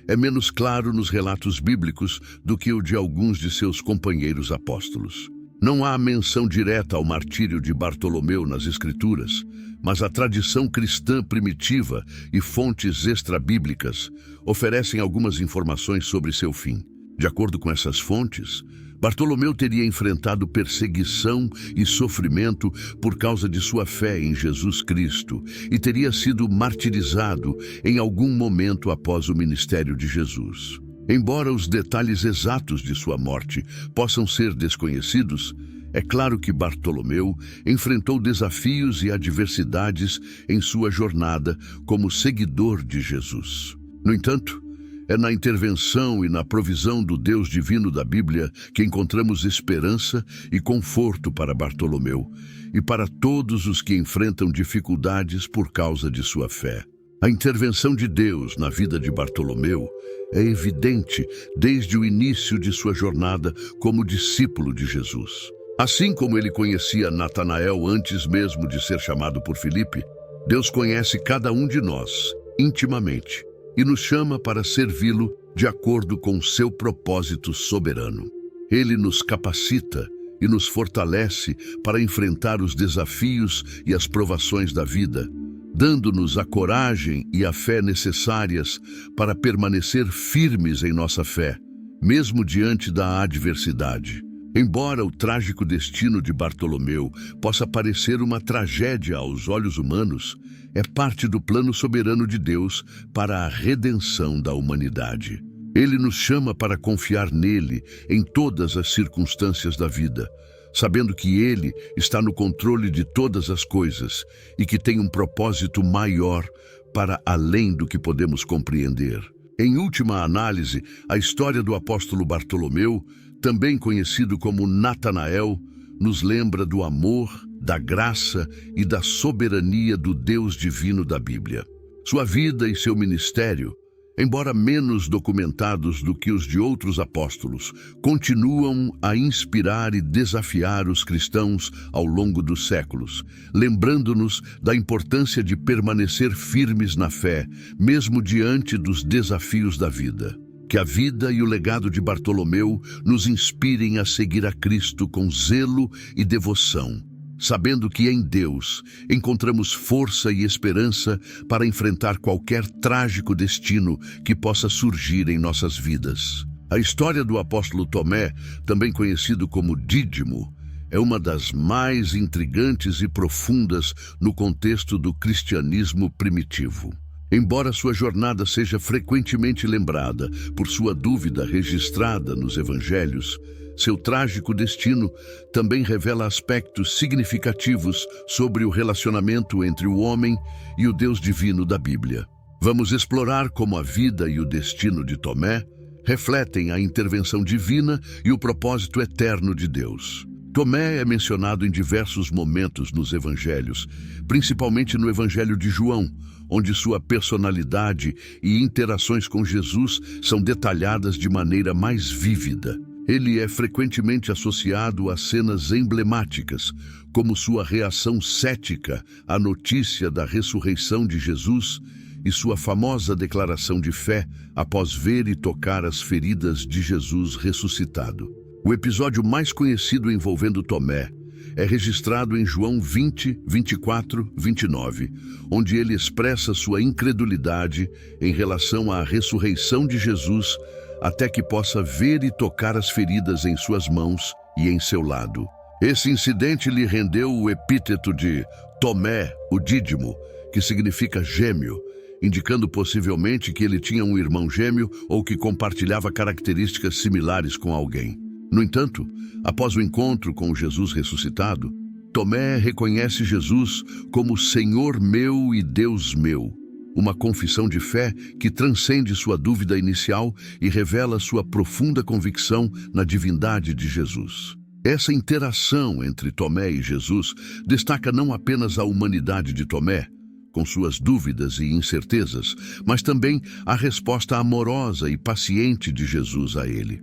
é menos claro nos relatos bíblicos do que o de alguns de seus companheiros apóstolos. Não há menção direta ao martírio de Bartolomeu nas Escrituras, mas a tradição cristã primitiva e fontes extrabíblicas oferecem algumas informações sobre seu fim. De acordo com essas fontes, Bartolomeu teria enfrentado perseguição e sofrimento por causa de sua fé em Jesus Cristo e teria sido martirizado em algum momento após o ministério de Jesus. Embora os detalhes exatos de sua morte possam ser desconhecidos, é claro que Bartolomeu enfrentou desafios e adversidades em sua jornada como seguidor de Jesus. No entanto, é na intervenção e na provisão do Deus divino da Bíblia que encontramos esperança e conforto para Bartolomeu e para todos os que enfrentam dificuldades por causa de sua fé. A intervenção de Deus na vida de Bartolomeu é evidente desde o início de sua jornada como discípulo de Jesus. Assim como ele conhecia Natanael antes mesmo de ser chamado por Filipe, Deus conhece cada um de nós intimamente e nos chama para servi-lo de acordo com seu propósito soberano. Ele nos capacita e nos fortalece para enfrentar os desafios e as provações da vida, dando-nos a coragem e a fé necessárias para permanecer firmes em nossa fé, mesmo diante da adversidade. Embora o trágico destino de Bartolomeu possa parecer uma tragédia aos olhos humanos, é parte do plano soberano de Deus para a redenção da humanidade. Ele nos chama para confiar nele em todas as circunstâncias da vida, sabendo que ele está no controle de todas as coisas e que tem um propósito maior para além do que podemos compreender. Em última análise, a história do apóstolo Bartolomeu, também conhecido como Natanael, nos lembra do amor, da graça e da soberania do Deus divino da Bíblia. Sua vida e seu ministério embora menos documentados do que os de outros apóstolos, continuam a inspirar e desafiar os cristãos ao longo dos séculos, lembrando-nos da importância de permanecer firmes na fé, mesmo diante dos desafios da vida. Que a vida e o legado de Bartolomeu nos inspirem a seguir a Cristo com zelo e devoção, sabendo que em Deus encontramos força e esperança para enfrentar qualquer trágico destino que possa surgir em nossas vidas. A história do apóstolo Tomé, também conhecido como Dídimo, é uma das mais intrigantes e profundas no contexto do cristianismo primitivo. Embora sua jornada seja frequentemente lembrada por sua dúvida registrada nos evangelhos, seu trágico destino também revela aspectos significativos sobre o relacionamento entre o homem e o Deus divino da Bíblia. Vamos explorar como a vida e o destino de Tomé refletem a intervenção divina e o propósito eterno de Deus. Tomé é mencionado em diversos momentos nos evangelhos, principalmente no Evangelho de João, onde sua personalidade e interações com Jesus são detalhadas de maneira mais vívida. Ele é frequentemente associado a cenas emblemáticas, como sua reação cética à notícia da ressurreição de Jesus e sua famosa declaração de fé após ver e tocar as feridas de Jesus ressuscitado. O episódio mais conhecido envolvendo Tomé é registrado em João 20, 24, 29, onde ele expressa sua incredulidade em relação à ressurreição de Jesus até que possa ver e tocar as feridas em suas mãos e em seu lado. Esse incidente lhe rendeu o epíteto de Tomé, o Dídimo, que significa gêmeo, indicando possivelmente que ele tinha um irmão gêmeo ou que compartilhava características similares com alguém. No entanto, após o encontro com Jesus ressuscitado, Tomé reconhece Jesus como Senhor meu e Deus meu, uma confissão de fé que transcende sua dúvida inicial e revela sua profunda convicção na divindade de Jesus. Essa interação entre Tomé e Jesus destaca não apenas a humanidade de Tomé, com suas dúvidas e incertezas, mas também a resposta amorosa e paciente de Jesus a ele.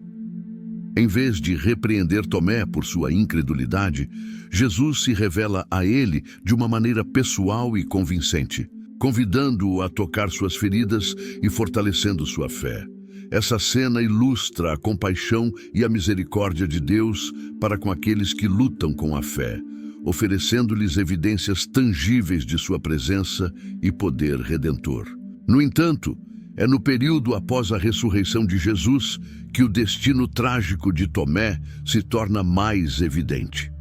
Em vez de repreender Tomé por sua incredulidade, Jesus se revela a ele de uma maneira pessoal e convincente, convidando-o a tocar suas feridas e fortalecendo sua fé. Essa cena ilustra a compaixão e a misericórdia de Deus para com aqueles que lutam com a fé, oferecendo-lhes evidências tangíveis de sua presença e poder redentor. No entanto, é no período após a ressurreição de Jesus que o destino trágico de Tomé se torna mais evidente.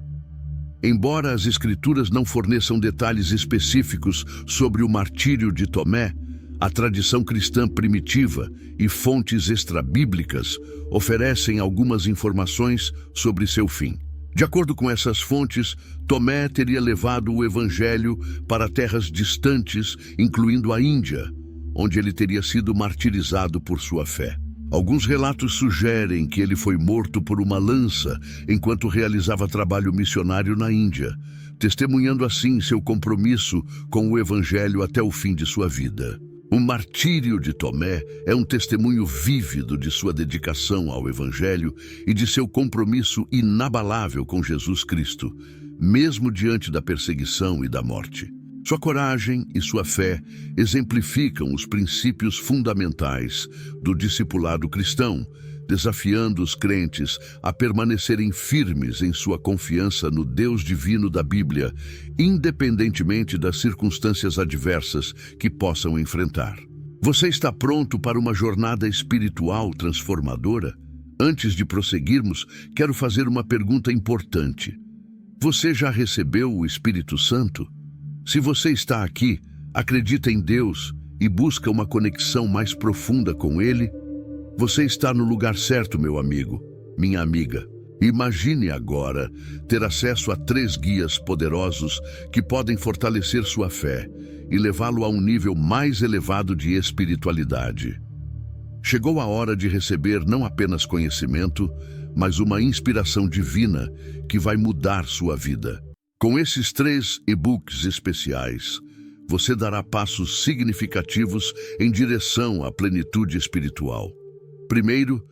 Embora as Escrituras não forneçam detalhes específicos sobre o martírio de Tomé, a tradição cristã primitiva e fontes extrabíblicas oferecem algumas informações sobre seu fim. De acordo com essas fontes, Tomé teria levado o Evangelho para terras distantes, incluindo a Índia, onde ele teria sido martirizado por sua fé. Alguns relatos sugerem que ele foi morto por uma lança enquanto realizava trabalho missionário na Índia, testemunhando assim seu compromisso com o Evangelho até o fim de sua vida. O martírio de Tomé é um testemunho vívido de sua dedicação ao Evangelho e de seu compromisso inabalável com Jesus Cristo, mesmo diante da perseguição e da morte. Sua coragem e sua fé exemplificam os princípios fundamentais do discipulado cristão, desafiando os crentes a permanecerem firmes em sua confiança no Deus divino da Bíblia, independentemente das circunstâncias adversas que possam enfrentar. Você está pronto para uma jornada espiritual transformadora? Antes de prosseguirmos, quero fazer uma pergunta importante. Você já recebeu o Espírito Santo? Se você está aqui, acredita em Deus e busca uma conexão mais profunda com Ele, você está no lugar certo, meu amigo, minha amiga. Imagine agora ter acesso a 3 guias poderosos que podem fortalecer sua fé e levá-lo a um nível mais elevado de espiritualidade. Chegou a hora de receber não apenas conhecimento, mas uma inspiração divina que vai mudar sua vida. Com esses 3 e-books especiais, você dará passos significativos em direção à plenitude espiritual. Primeiro,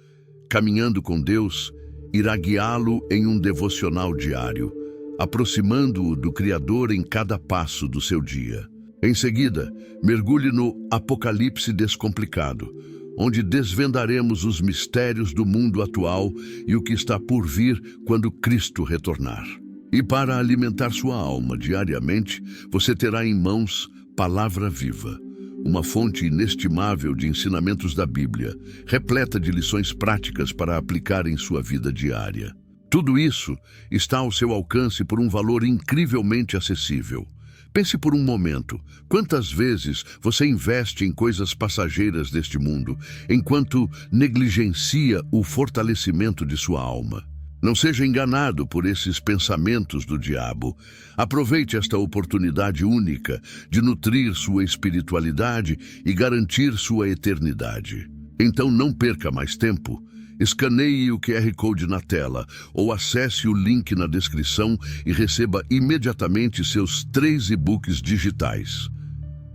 caminhando com Deus, irá guiá-lo em um devocional diário, aproximando-o do Criador em cada passo do seu dia. Em seguida, mergulhe no Apocalipse Descomplicado, onde desvendaremos os mistérios do mundo atual e o que está por vir quando Cristo retornar. E para alimentar sua alma diariamente, você terá em mãos Palavra Viva, uma fonte inestimável de ensinamentos da Bíblia, repleta de lições práticas para aplicar em sua vida diária. Tudo isso está ao seu alcance por um valor incrivelmente acessível. Pense por um momento, quantas vezes você investe em coisas passageiras deste mundo, enquanto negligencia o fortalecimento de sua alma? Não seja enganado por esses pensamentos do diabo. Aproveite esta oportunidade única de nutrir sua espiritualidade e garantir sua eternidade. Então não perca mais tempo. Escaneie o QR Code na tela ou acesse o link na descrição e receba imediatamente seus 3 e-books digitais.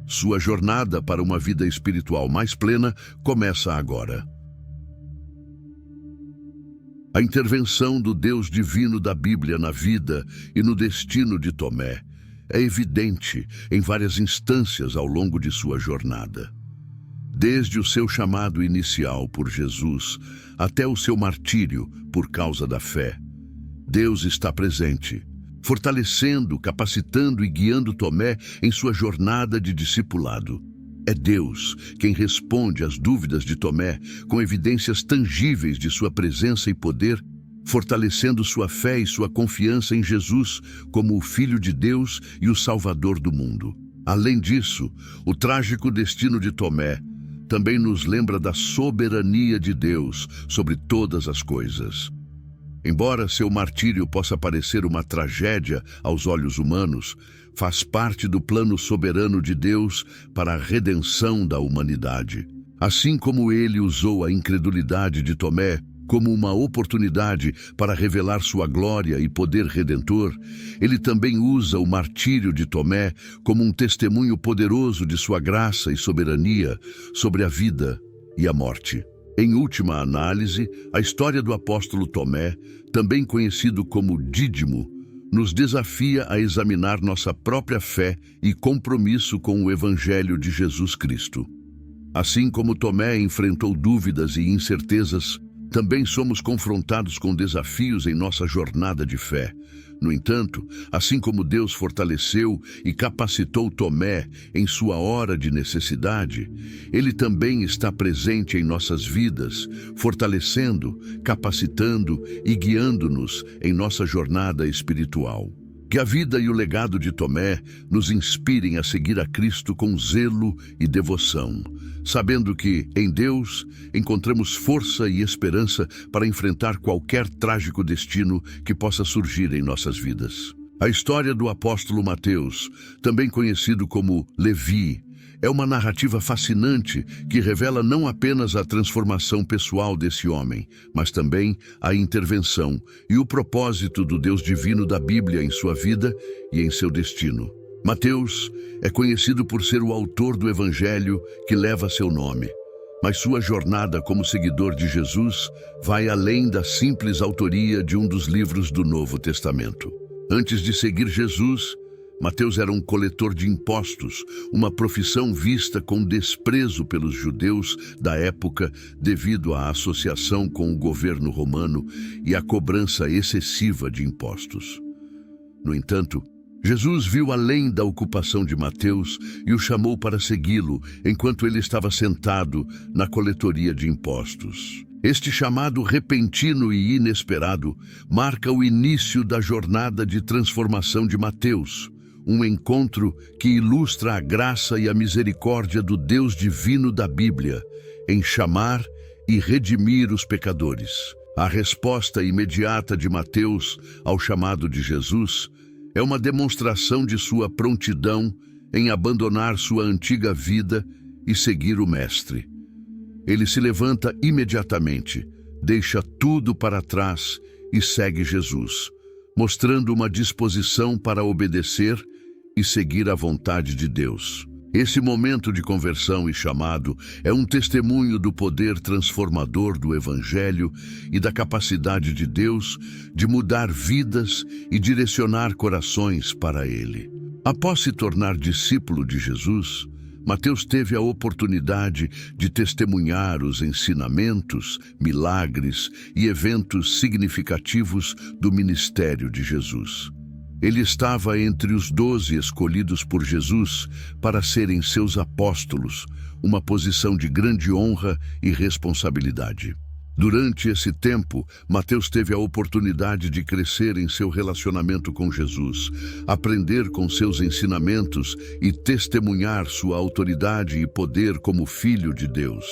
Sua jornada para uma vida espiritual mais plena começa agora. A intervenção do Deus divino da Bíblia na vida e no destino de Tomé é evidente em várias instâncias ao longo de sua jornada. Desde o seu chamado inicial por Jesus até o seu martírio por causa da fé, Deus está presente, fortalecendo, capacitando e guiando Tomé em sua jornada de discipulado. É Deus quem responde às dúvidas de Tomé com evidências tangíveis de sua presença e poder, fortalecendo sua fé e sua confiança em Jesus como o Filho de Deus e o Salvador do mundo. Além disso, o trágico destino de Tomé também nos lembra da soberania de Deus sobre todas as coisas. Embora seu martírio possa parecer uma tragédia aos olhos humanos, faz parte do plano soberano de Deus para a redenção da humanidade. Assim como ele usou a incredulidade de Tomé como uma oportunidade para revelar sua glória e poder redentor, ele também usa o martírio de Tomé como um testemunho poderoso de sua graça e soberania sobre a vida e a morte. Em última análise, a história do apóstolo Tomé, também conhecido como Dídimo, nos desafia a examinar nossa própria fé e compromisso com o Evangelho de Jesus Cristo. Assim como Tomé enfrentou dúvidas e incertezas, também somos confrontados com desafios em nossa jornada de fé. No entanto, assim como Deus fortaleceu e capacitou Tomé em sua hora de necessidade, Ele também está presente em nossas vidas, fortalecendo, capacitando e guiando-nos em nossa jornada espiritual. Que a vida e o legado de Tomé nos inspirem a seguir a Cristo com zelo e devoção, sabendo que, em Deus, encontramos força e esperança para enfrentar qualquer trágico destino que possa surgir em nossas vidas. A história do apóstolo Mateus, também conhecido como Levi, é uma narrativa fascinante que revela não apenas a transformação pessoal desse homem, mas também a intervenção e o propósito do Deus divino da Bíblia em sua vida e em seu destino. Mateus é conhecido por ser o autor do Evangelho que leva seu nome, mas sua jornada como seguidor de Jesus vai além da simples autoria de um dos livros do Novo Testamento. Antes de seguir Jesus, Mateus era um coletor de impostos, uma profissão vista com desprezo pelos judeus da época devido à associação com o governo romano e à cobrança excessiva de impostos. No entanto, Jesus viu além da ocupação de Mateus e o chamou para segui-lo enquanto ele estava sentado na coletoria de impostos. Este chamado repentino e inesperado marca o início da jornada de transformação de Mateus, um encontro que ilustra a graça e a misericórdia do Deus divino da Bíblia em chamar e redimir os pecadores. A resposta imediata de Mateus ao chamado de Jesus é uma demonstração de sua prontidão em abandonar sua antiga vida e seguir o Mestre. Ele se levanta imediatamente, deixa tudo para trás e segue Jesus, mostrando uma disposição para obedecer e seguir a vontade de Deus. Esse momento de conversão e chamado é um testemunho do poder transformador do Evangelho e da capacidade de Deus de mudar vidas e direcionar corações para Ele. Após se tornar discípulo de Jesus, Mateus teve a oportunidade de testemunhar os ensinamentos, milagres e eventos significativos do ministério de Jesus. Ele estava entre os 12 escolhidos por Jesus para serem seus apóstolos, uma posição de grande honra e responsabilidade. Durante esse tempo, Mateus teve a oportunidade de crescer em seu relacionamento com Jesus, aprender com seus ensinamentos e testemunhar sua autoridade e poder como filho de Deus.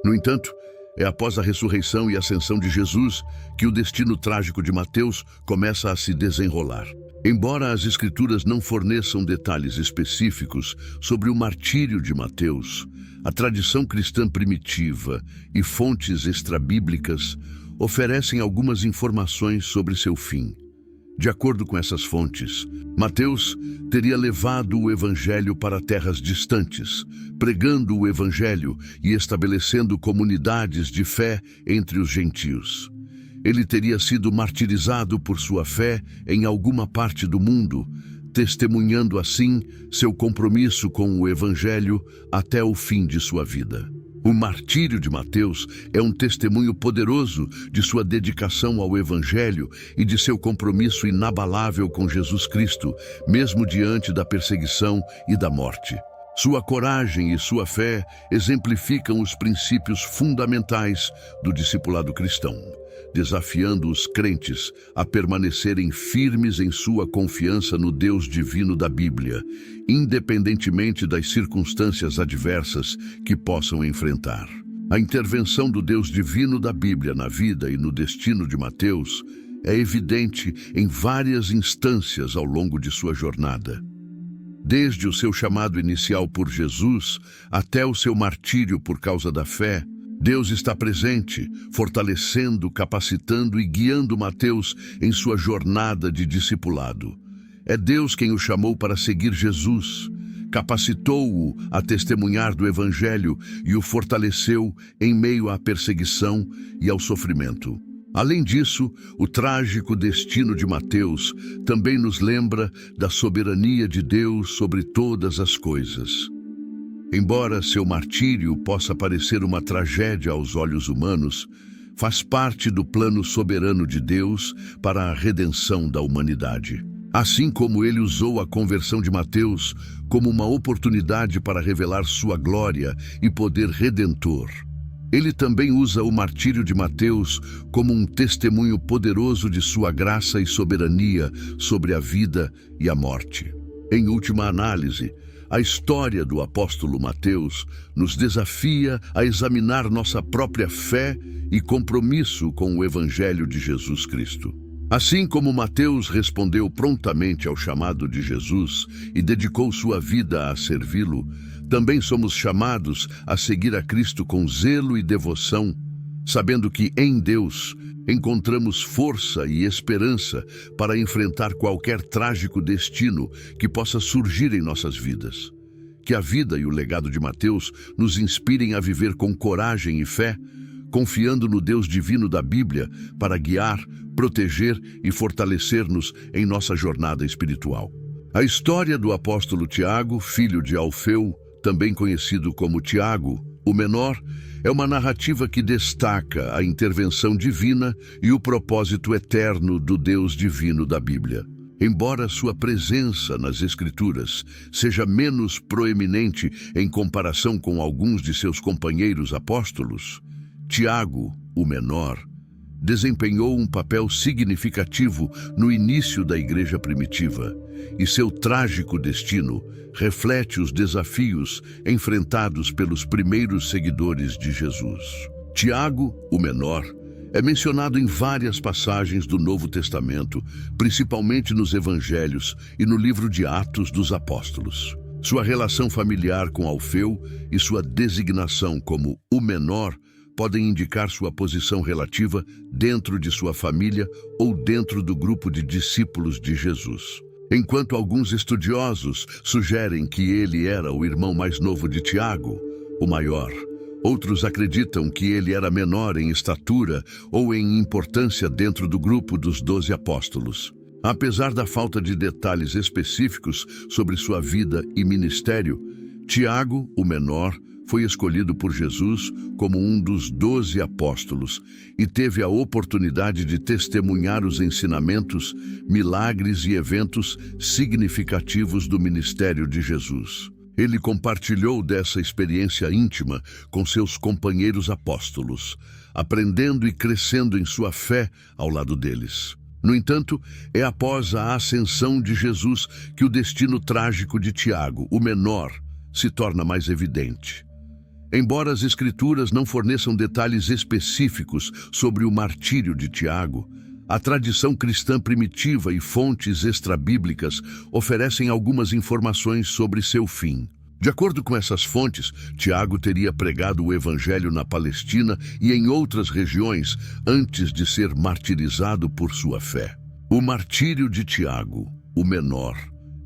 No entanto, é após a ressurreição e ascensão de Jesus que o destino trágico de Mateus começa a se desenrolar. Embora as Escrituras não forneçam detalhes específicos sobre o martírio de Mateus, a tradição cristã primitiva e fontes extrabíblicas oferecem algumas informações sobre seu fim. De acordo com essas fontes, Mateus teria levado o Evangelho para terras distantes, pregando o Evangelho e estabelecendo comunidades de fé entre os gentios. Ele teria sido martirizado por sua fé em alguma parte do mundo, testemunhando assim seu compromisso com o Evangelho até o fim de sua vida. O martírio de Mateus é um testemunho poderoso de sua dedicação ao Evangelho e de seu compromisso inabalável com Jesus Cristo, mesmo diante da perseguição e da morte. Sua coragem e sua fé exemplificam os princípios fundamentais do discipulado cristão, desafiando os crentes a permanecerem firmes em sua confiança no Deus divino da Bíblia, independentemente das circunstâncias adversas que possam enfrentar. A intervenção do Deus divino da Bíblia na vida e no destino de Mateus é evidente em várias instâncias ao longo de sua jornada. Desde o seu chamado inicial por Jesus até o seu martírio por causa da fé, Deus está presente, fortalecendo, capacitando e guiando Mateus em sua jornada de discipulado. É Deus quem o chamou para seguir Jesus, capacitou-o a testemunhar do Evangelho e o fortaleceu em meio à perseguição e ao sofrimento. Além disso, o trágico destino de Mateus também nos lembra da soberania de Deus sobre todas as coisas. Embora seu martírio possa parecer uma tragédia aos olhos humanos, faz parte do plano soberano de Deus para a redenção da humanidade. Assim como ele usou a conversão de Mateus como uma oportunidade para revelar sua glória e poder redentor, ele também usa o martírio de Mateus como um testemunho poderoso de sua graça e soberania sobre a vida e a morte. Em última análise, a história do apóstolo Mateus nos desafia a examinar nossa própria fé e compromisso com o Evangelho de Jesus Cristo. Assim como Mateus respondeu prontamente ao chamado de Jesus e dedicou sua vida a servi-lo, também somos chamados a seguir a Cristo com zelo e devoção, sabendo que em Deus encontramos força e esperança para enfrentar qualquer trágico destino que possa surgir em nossas vidas. Que a vida e o legado de Mateus nos inspirem a viver com coragem e fé, confiando no Deus divino da Bíblia para guiar, proteger e fortalecer-nos em nossa jornada espiritual. A história do apóstolo Tiago, filho de Alfeu, também conhecido como Tiago, o Menor, é uma narrativa que destaca a intervenção divina e o propósito eterno do Deus divino da Bíblia. Embora sua presença nas Escrituras seja menos proeminente em comparação com alguns de seus companheiros apóstolos, Tiago, o Menor, desempenhou um papel significativo no início da igreja primitiva, e seu trágico destino reflete os desafios enfrentados pelos primeiros seguidores de Jesus. Tiago, o Menor, é mencionado em várias passagens do Novo Testamento, principalmente nos Evangelhos e no livro de Atos dos Apóstolos. Sua relação familiar com Alfeu e sua designação como o Menor podem indicar sua posição relativa dentro de sua família ou dentro do grupo de discípulos de Jesus. Enquanto alguns estudiosos sugerem que ele era o irmão mais novo de Tiago, o maior, outros acreditam que ele era menor em estatura ou em importância dentro do grupo dos 12 apóstolos. Apesar da falta de detalhes específicos sobre sua vida e ministério, Tiago, o menor, foi escolhido por Jesus como um dos 12 apóstolos e teve a oportunidade de testemunhar os ensinamentos, milagres e eventos significativos do ministério de Jesus. Ele compartilhou dessa experiência íntima com seus companheiros apóstolos, aprendendo e crescendo em sua fé ao lado deles. No entanto, é após a ascensão de Jesus que o destino trágico de Tiago, o menor, se torna mais evidente. Embora as Escrituras não forneçam detalhes específicos sobre o martírio de Tiago, a tradição cristã primitiva e fontes extrabíblicas oferecem algumas informações sobre seu fim. De acordo com essas fontes, Tiago teria pregado o Evangelho na Palestina e em outras regiões antes de ser martirizado por sua fé. O martírio de Tiago, o menor,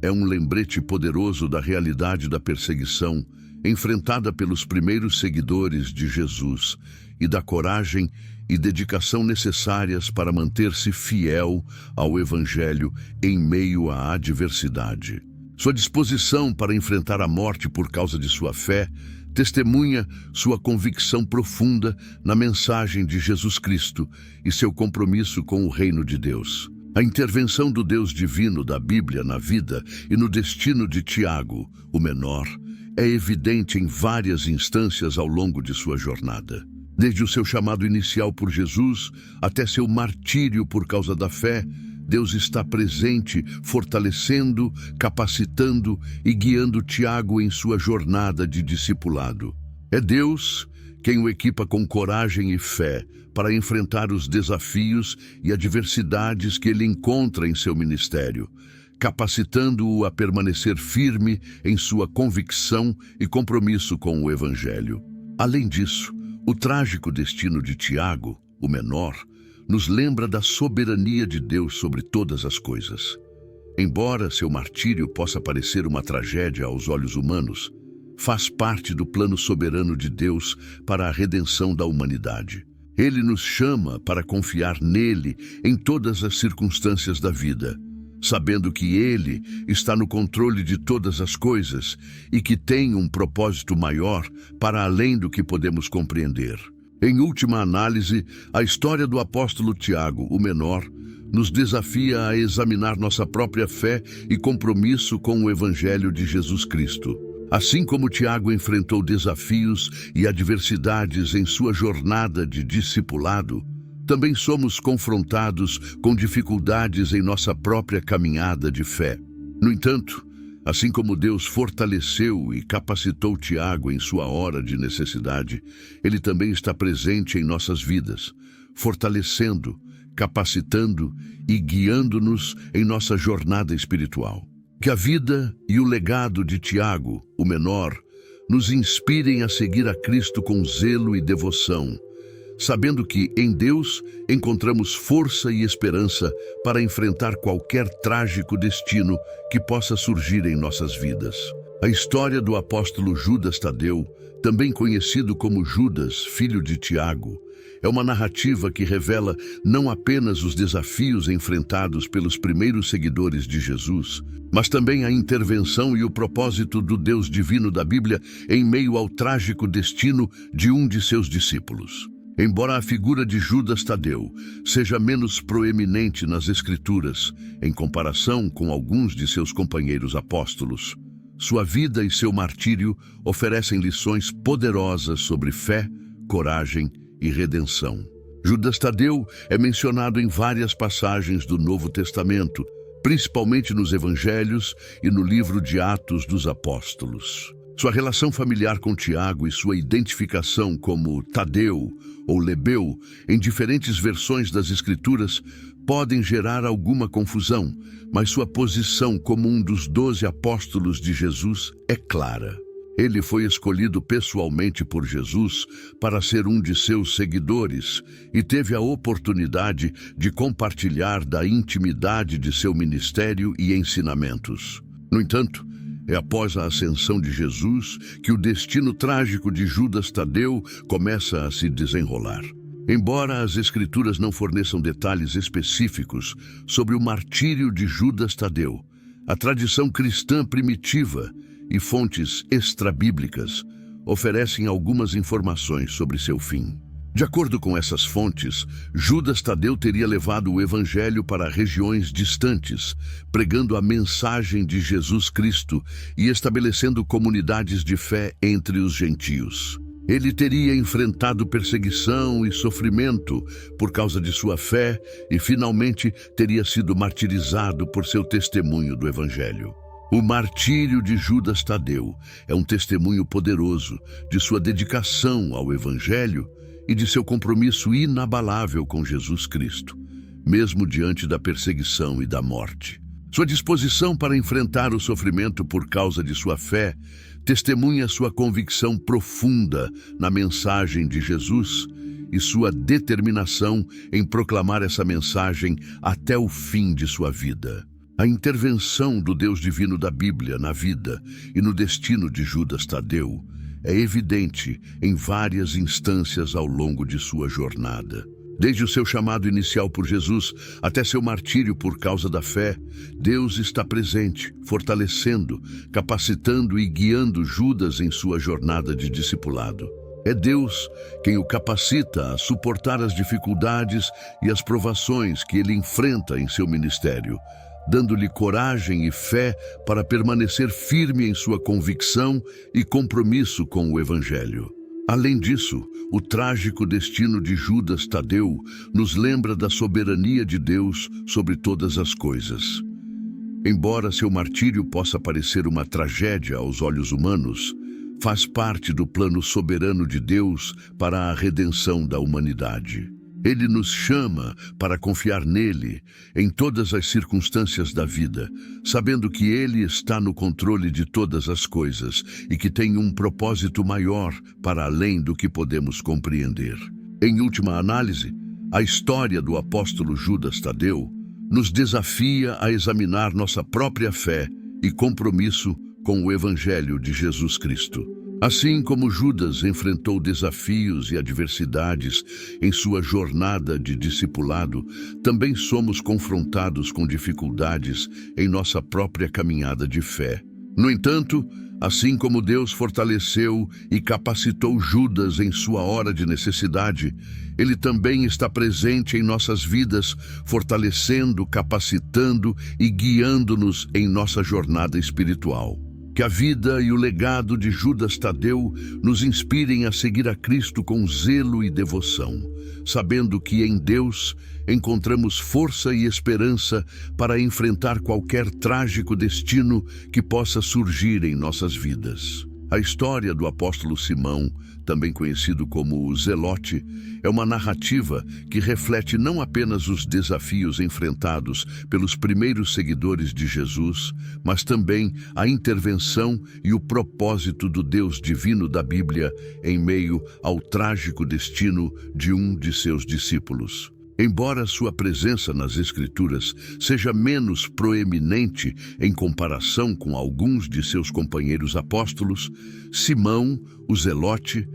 é um lembrete poderoso da realidade da perseguição enfrentada pelos primeiros seguidores de Jesus e da coragem e dedicação necessárias para manter-se fiel ao Evangelho em meio à adversidade. Sua disposição para enfrentar a morte por causa de sua fé testemunha sua convicção profunda na mensagem de Jesus Cristo e seu compromisso com o reino de Deus. A intervenção do Deus divino da Bíblia na vida e no destino de Tiago, o menor, é evidente em várias instâncias ao longo de sua jornada. Desde o seu chamado inicial por Jesus até seu martírio por causa da fé, Deus está presente, fortalecendo, capacitando e guiando Tiago em sua jornada de discipulado. É Deus quem o equipa com coragem e fé para enfrentar os desafios e adversidades que ele encontra em seu ministério, capacitando-o a permanecer firme em sua convicção e compromisso com o Evangelho. Além disso, o trágico destino de Tiago, o menor, nos lembra da soberania de Deus sobre todas as coisas. Embora seu martírio possa parecer uma tragédia aos olhos humanos, faz parte do plano soberano de Deus para a redenção da humanidade. Ele nos chama para confiar nele em todas as circunstâncias da vida, sabendo que Ele está no controle de todas as coisas e que tem um propósito maior para além do que podemos compreender. Em última análise, a história do apóstolo Tiago, o menor, nos desafia a examinar nossa própria fé e compromisso com o Evangelho de Jesus Cristo. Assim como Tiago enfrentou desafios e adversidades em sua jornada de discipulado, também somos confrontados com dificuldades em nossa própria caminhada de fé. No entanto, assim como Deus fortaleceu e capacitou Tiago em sua hora de necessidade, Ele também está presente em nossas vidas, fortalecendo, capacitando e guiando-nos em nossa jornada espiritual. Que a vida e o legado de Tiago, o menor, nos inspirem a seguir a Cristo com zelo e devoção, sabendo que, em Deus, encontramos força e esperança para enfrentar qualquer trágico destino que possa surgir em nossas vidas. A história do apóstolo Judas Tadeu, também conhecido como Judas, filho de Tiago, é uma narrativa que revela não apenas os desafios enfrentados pelos primeiros seguidores de Jesus, mas também a intervenção e o propósito do Deus divino da Bíblia em meio ao trágico destino de um de seus discípulos. Embora a figura de Judas Tadeu seja menos proeminente nas Escrituras, em comparação com alguns de seus companheiros apóstolos, sua vida e seu martírio oferecem lições poderosas sobre fé, coragem e redenção. Judas Tadeu é mencionado em várias passagens do Novo Testamento, principalmente nos Evangelhos e no livro de Atos dos Apóstolos. Sua relação familiar com Tiago e sua identificação como Tadeu ou Lebeu em diferentes versões das Escrituras podem gerar alguma confusão, mas sua posição como um dos 12 apóstolos de Jesus é clara. Ele foi escolhido pessoalmente por Jesus para ser um de seus seguidores e teve a oportunidade de compartilhar da intimidade de seu ministério e ensinamentos. No entanto, é após a ascensão de Jesus que o destino trágico de Judas Tadeu começa a se desenrolar. Embora as Escrituras não forneçam detalhes específicos sobre o martírio de Judas Tadeu, a tradição cristã primitiva e fontes extrabíblicas oferecem algumas informações sobre seu fim. De acordo com essas fontes, Judas Tadeu teria levado o evangelho para regiões distantes, pregando a mensagem de Jesus Cristo e estabelecendo comunidades de fé entre os gentios. Ele teria enfrentado perseguição e sofrimento por causa de sua fé e finalmente teria sido martirizado por seu testemunho do evangelho. O martírio de Judas Tadeu é um testemunho poderoso de sua dedicação ao evangelho e de seu compromisso inabalável com Jesus Cristo, mesmo diante da perseguição e da morte. Sua disposição para enfrentar o sofrimento por causa de sua fé testemunha sua convicção profunda na mensagem de Jesus e sua determinação em proclamar essa mensagem até o fim de sua vida. A intervenção do Deus divino da Bíblia na vida e no destino de Judas Tadeu é evidente em várias instâncias ao longo de sua jornada. Desde o seu chamado inicial por Jesus até seu martírio por causa da fé, Deus está presente, fortalecendo, capacitando e guiando Judas em sua jornada de discipulado. É Deus quem o capacita a suportar as dificuldades e as provações que ele enfrenta em seu ministério, dando-lhe coragem e fé para permanecer firme em sua convicção e compromisso com o Evangelho. Além disso, o trágico destino de Judas Tadeu nos lembra da soberania de Deus sobre todas as coisas. Embora seu martírio possa parecer uma tragédia aos olhos humanos, faz parte do plano soberano de Deus para a redenção da humanidade. Ele nos chama para confiar nele em todas as circunstâncias da vida, sabendo que ele está no controle de todas as coisas e que tem um propósito maior para além do que podemos compreender. Em última análise, a história do apóstolo Judas Tadeu nos desafia a examinar nossa própria fé e compromisso com o Evangelho de Jesus Cristo. Assim como Judas enfrentou desafios e adversidades em sua jornada de discipulado, também somos confrontados com dificuldades em nossa própria caminhada de fé. No entanto, assim como Deus fortaleceu e capacitou Judas em sua hora de necessidade, Ele também está presente em nossas vidas, fortalecendo, capacitando e guiando-nos em nossa jornada espiritual. Que a vida e o legado de Judas Tadeu nos inspirem a seguir a Cristo com zelo e devoção, sabendo que em Deus encontramos força e esperança para enfrentar qualquer trágico destino que possa surgir em nossas vidas. A história do apóstolo Simão, também conhecido como o Zelote, é uma narrativa que reflete não apenas os desafios enfrentados pelos primeiros seguidores de Jesus, mas também a intervenção e o propósito do Deus divino da Bíblia em meio ao trágico destino de um de seus discípulos. Embora sua presença nas Escrituras seja menos proeminente em comparação com alguns de seus companheiros apóstolos, Simão, o Zelote,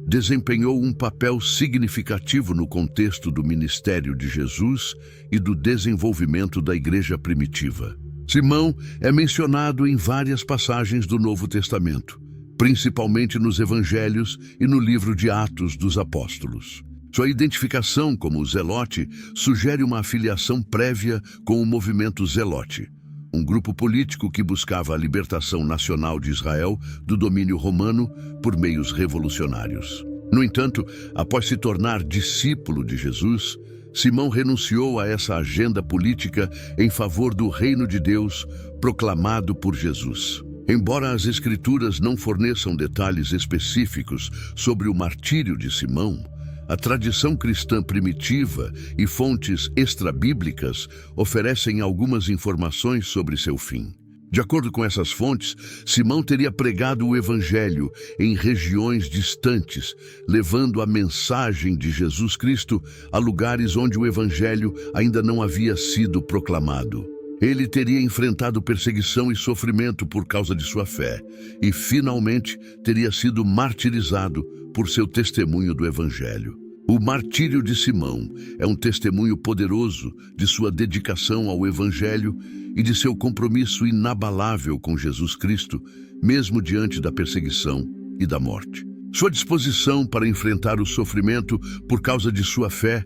desempenhou um papel significativo no contexto do ministério de Jesus e do desenvolvimento da igreja primitiva. Simão é mencionado em várias passagens do Novo Testamento, principalmente nos Evangelhos e no livro de Atos dos Apóstolos. Sua identificação como Zelote sugere uma afiliação prévia com o movimento Zelote, um grupo político que buscava a libertação nacional de Israel do domínio romano por meios revolucionários. No entanto, após se tornar discípulo de Jesus, Simão renunciou a essa agenda política em favor do reino de Deus proclamado por Jesus. Embora as Escrituras não forneçam detalhes específicos sobre o martírio de Simão, a tradição cristã primitiva e fontes extrabíblicas oferecem algumas informações sobre seu fim. De acordo com essas fontes, Simão teria pregado o Evangelho em regiões distantes, levando a mensagem de Jesus Cristo a lugares onde o Evangelho ainda não havia sido proclamado. Ele teria enfrentado perseguição e sofrimento por causa de sua fé e, finalmente, teria sido martirizado por seu testemunho do Evangelho. O martírio de Simão é um testemunho poderoso de sua dedicação ao Evangelho e de seu compromisso inabalável com Jesus Cristo, mesmo diante da perseguição e da morte. Sua disposição para enfrentar o sofrimento por causa de sua fé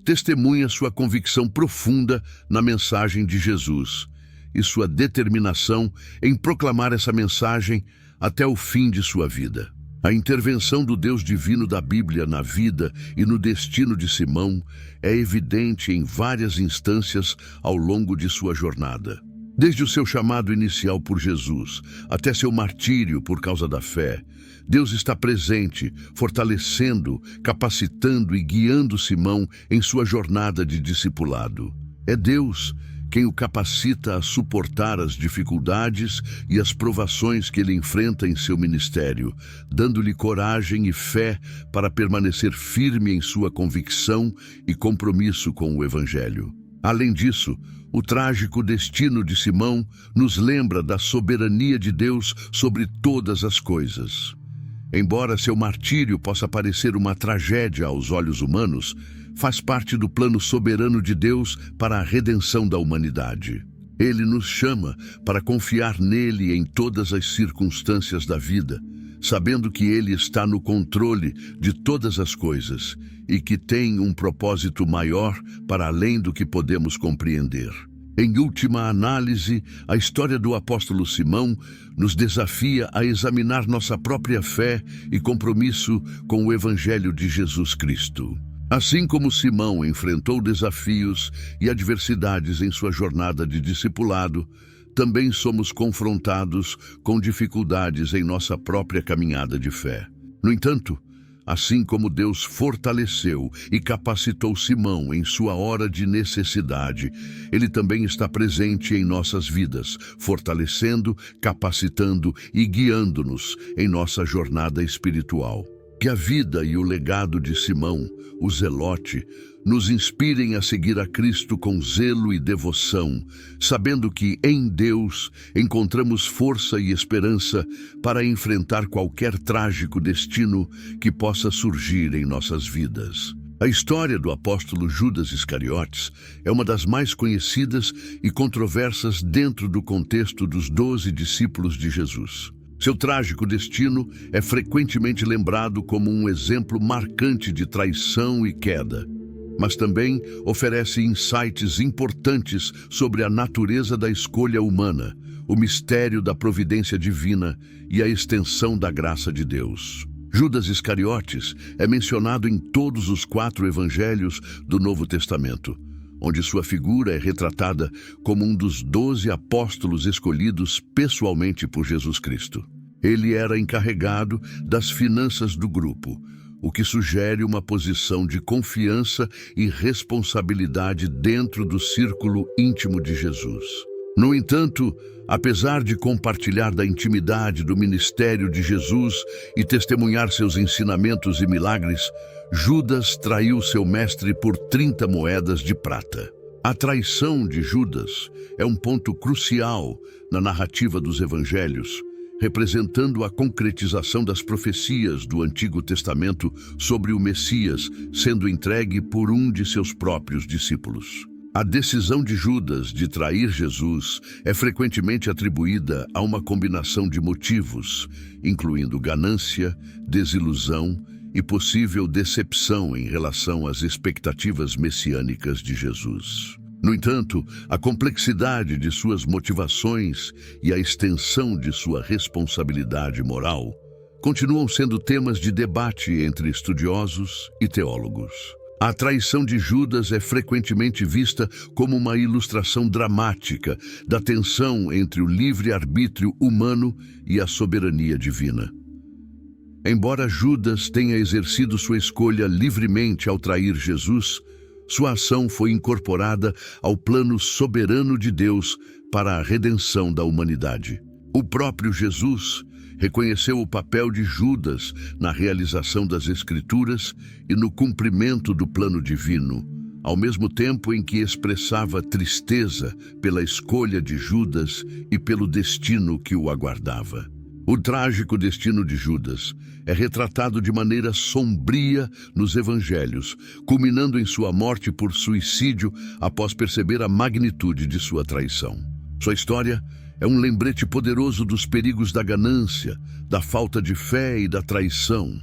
testemunha sua convicção profunda na mensagem de Jesus e sua determinação em proclamar essa mensagem até o fim de sua vida. A intervenção do Deus divino da Bíblia na vida e no destino de Simão é evidente em várias instâncias ao longo de sua jornada. Desde o seu chamado inicial por Jesus até seu martírio por causa da fé, Deus está presente, fortalecendo, capacitando e guiando Simão em sua jornada de discipulado. É Deus quem o capacita a suportar as dificuldades e as provações que ele enfrenta em seu ministério, dando-lhe coragem e fé para permanecer firme em sua convicção e compromisso com o Evangelho. Além disso, o trágico destino de Simão nos lembra da soberania de Deus sobre todas as coisas. Embora seu martírio possa parecer uma tragédia aos olhos humanos, faz parte do plano soberano de Deus para a redenção da humanidade. Ele nos chama para confiar nele em todas as circunstâncias da vida, sabendo que ele está no controle de todas as coisas e que tem um propósito maior para além do que podemos compreender. Em última análise, a história do apóstolo Simão nos desafia a examinar nossa própria fé e compromisso com o Evangelho de Jesus Cristo. Assim como Simão enfrentou desafios e adversidades em sua jornada de discipulado, também somos confrontados com dificuldades em nossa própria caminhada de fé. No entanto, assim como Deus fortaleceu e capacitou Simão em sua hora de necessidade, Ele também está presente em nossas vidas, fortalecendo, capacitando e guiando-nos em nossa jornada espiritual. Que a vida e o legado de Simão, o Zelote, nos inspirem a seguir a Cristo com zelo e devoção, sabendo que em Deus encontramos força e esperança para enfrentar qualquer trágico destino que possa surgir em nossas vidas. A história do apóstolo Judas Iscariotes é uma das mais conhecidas e controversas dentro do contexto dos 12 discípulos de Jesus. Seu trágico destino é frequentemente lembrado como um exemplo marcante de traição e queda, mas também oferece insights importantes sobre a natureza da escolha humana, o mistério da providência divina e a extensão da graça de Deus. Judas Iscariotes é mencionado em todos os 4 evangelhos do Novo Testamento, onde sua figura é retratada como um dos 12 apóstolos escolhidos pessoalmente por Jesus Cristo. Ele era encarregado das finanças do grupo, o que sugere uma posição de confiança e responsabilidade dentro do círculo íntimo de Jesus. No entanto, apesar de compartilhar da intimidade do ministério de Jesus e testemunhar seus ensinamentos e milagres, Judas traiu seu mestre por 30 moedas de prata. A traição de Judas é um ponto crucial na narrativa dos evangelhos, representando a concretização das profecias do Antigo Testamento sobre o Messias sendo entregue por um de seus próprios discípulos. A decisão de Judas de trair Jesus é frequentemente atribuída a uma combinação de motivos, incluindo ganância, desilusão e possível decepção em relação às expectativas messiânicas de Jesus. No entanto, a complexidade de suas motivações e a extensão de sua responsabilidade moral continuam sendo temas de debate entre estudiosos e teólogos. A traição de Judas é frequentemente vista como uma ilustração dramática da tensão entre o livre-arbítrio humano e a soberania divina. Embora Judas tenha exercido sua escolha livremente ao trair Jesus, Sua ação foi incorporada ao plano soberano de Deus para a redenção da humanidade. O próprio Jesus reconheceu o papel de Judas na realização das Escrituras e no cumprimento do plano divino, ao mesmo tempo em que expressava tristeza pela escolha de Judas e pelo destino que o aguardava. O trágico destino de Judas é retratado de maneira sombria nos evangelhos, culminando em sua morte por suicídio após perceber a magnitude de sua traição. Sua história é um lembrete poderoso dos perigos da ganância, da falta de fé e da traição,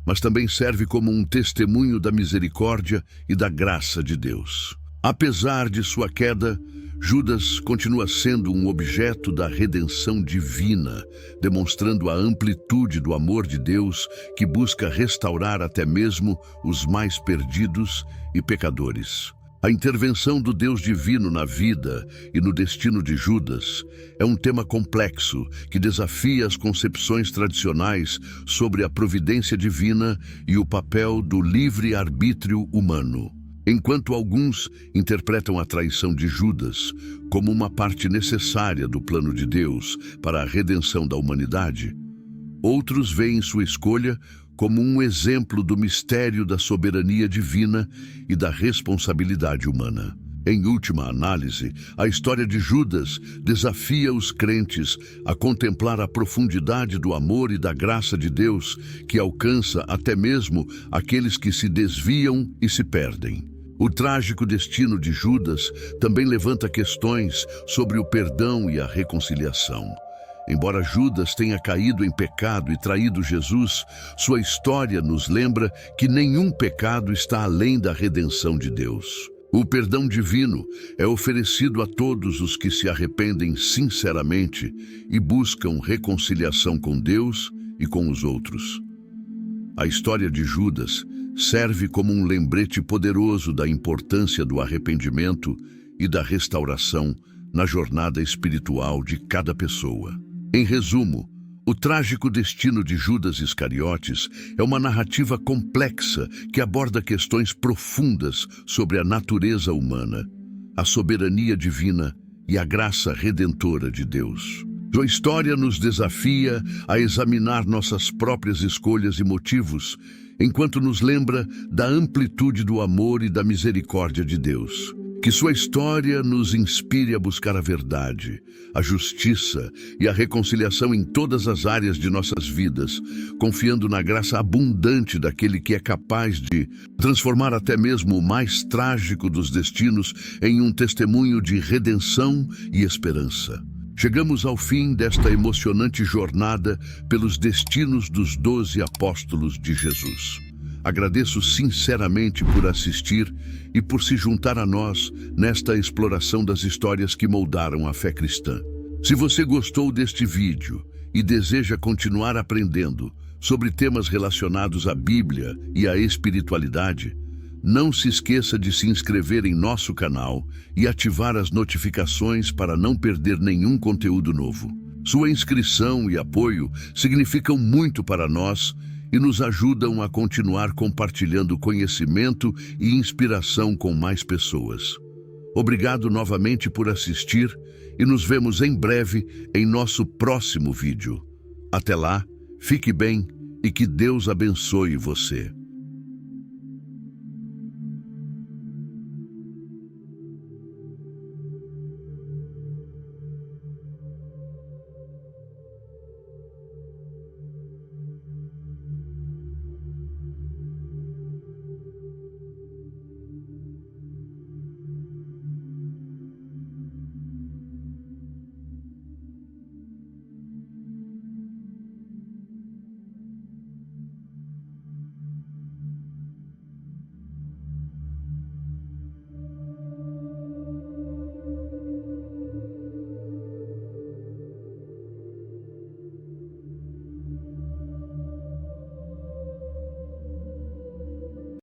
mas também serve como um testemunho da misericórdia e da graça de Deus. Apesar de sua queda, Judas continua sendo um objeto da redenção divina, demonstrando a amplitude do amor de Deus que busca restaurar até mesmo os mais perdidos e pecadores. A intervenção do Deus divino na vida e no destino de Judas é um tema complexo que desafia as concepções tradicionais sobre a providência divina e o papel do livre-arbítrio humano. Enquanto alguns interpretam a traição de Judas como uma parte necessária do plano de Deus para a redenção da humanidade, outros veem sua escolha como um exemplo do mistério da soberania divina e da responsabilidade humana. Em última análise, a história de Judas desafia os crentes a contemplar a profundidade do amor e da graça de Deus que alcança até mesmo aqueles que se desviam e se perdem. O trágico destino de Judas também levanta questões sobre o perdão e a reconciliação. Embora Judas tenha caído em pecado e traído Jesus, sua história nos lembra que nenhum pecado está além da redenção de Deus. O perdão divino é oferecido a todos os que se arrependem sinceramente e buscam reconciliação com Deus e com os outros. A história de Judas serve como um lembrete poderoso da importância do arrependimento e da restauração na jornada espiritual de cada pessoa. Em resumo, o trágico destino de Judas Iscariotes é uma narrativa complexa que aborda questões profundas sobre a natureza humana, a soberania divina e a graça redentora de Deus. Sua história nos desafia a examinar nossas próprias escolhas e motivos, enquanto nos lembra da amplitude do amor e da misericórdia de Deus. Que sua história nos inspire a buscar a verdade, a justiça e a reconciliação em todas as áreas de nossas vidas, confiando na graça abundante daquele que é capaz de transformar até mesmo o mais trágico dos destinos em um testemunho de redenção e esperança. Chegamos ao fim desta emocionante jornada pelos destinos dos 12 apóstolos de Jesus. Agradeço sinceramente por assistir e por se juntar a nós nesta exploração das histórias que moldaram a fé cristã. Se você gostou deste vídeo e deseja continuar aprendendo sobre temas relacionados à Bíblia e à espiritualidade, não se esqueça de se inscrever em nosso canal e ativar as notificações para não perder nenhum conteúdo novo. Sua inscrição e apoio significam muito para nós e nos ajudam a continuar compartilhando conhecimento e inspiração com mais pessoas. Obrigado novamente por assistir e nos vemos em breve em nosso próximo vídeo. Até lá, fique bem e que Deus abençoe você.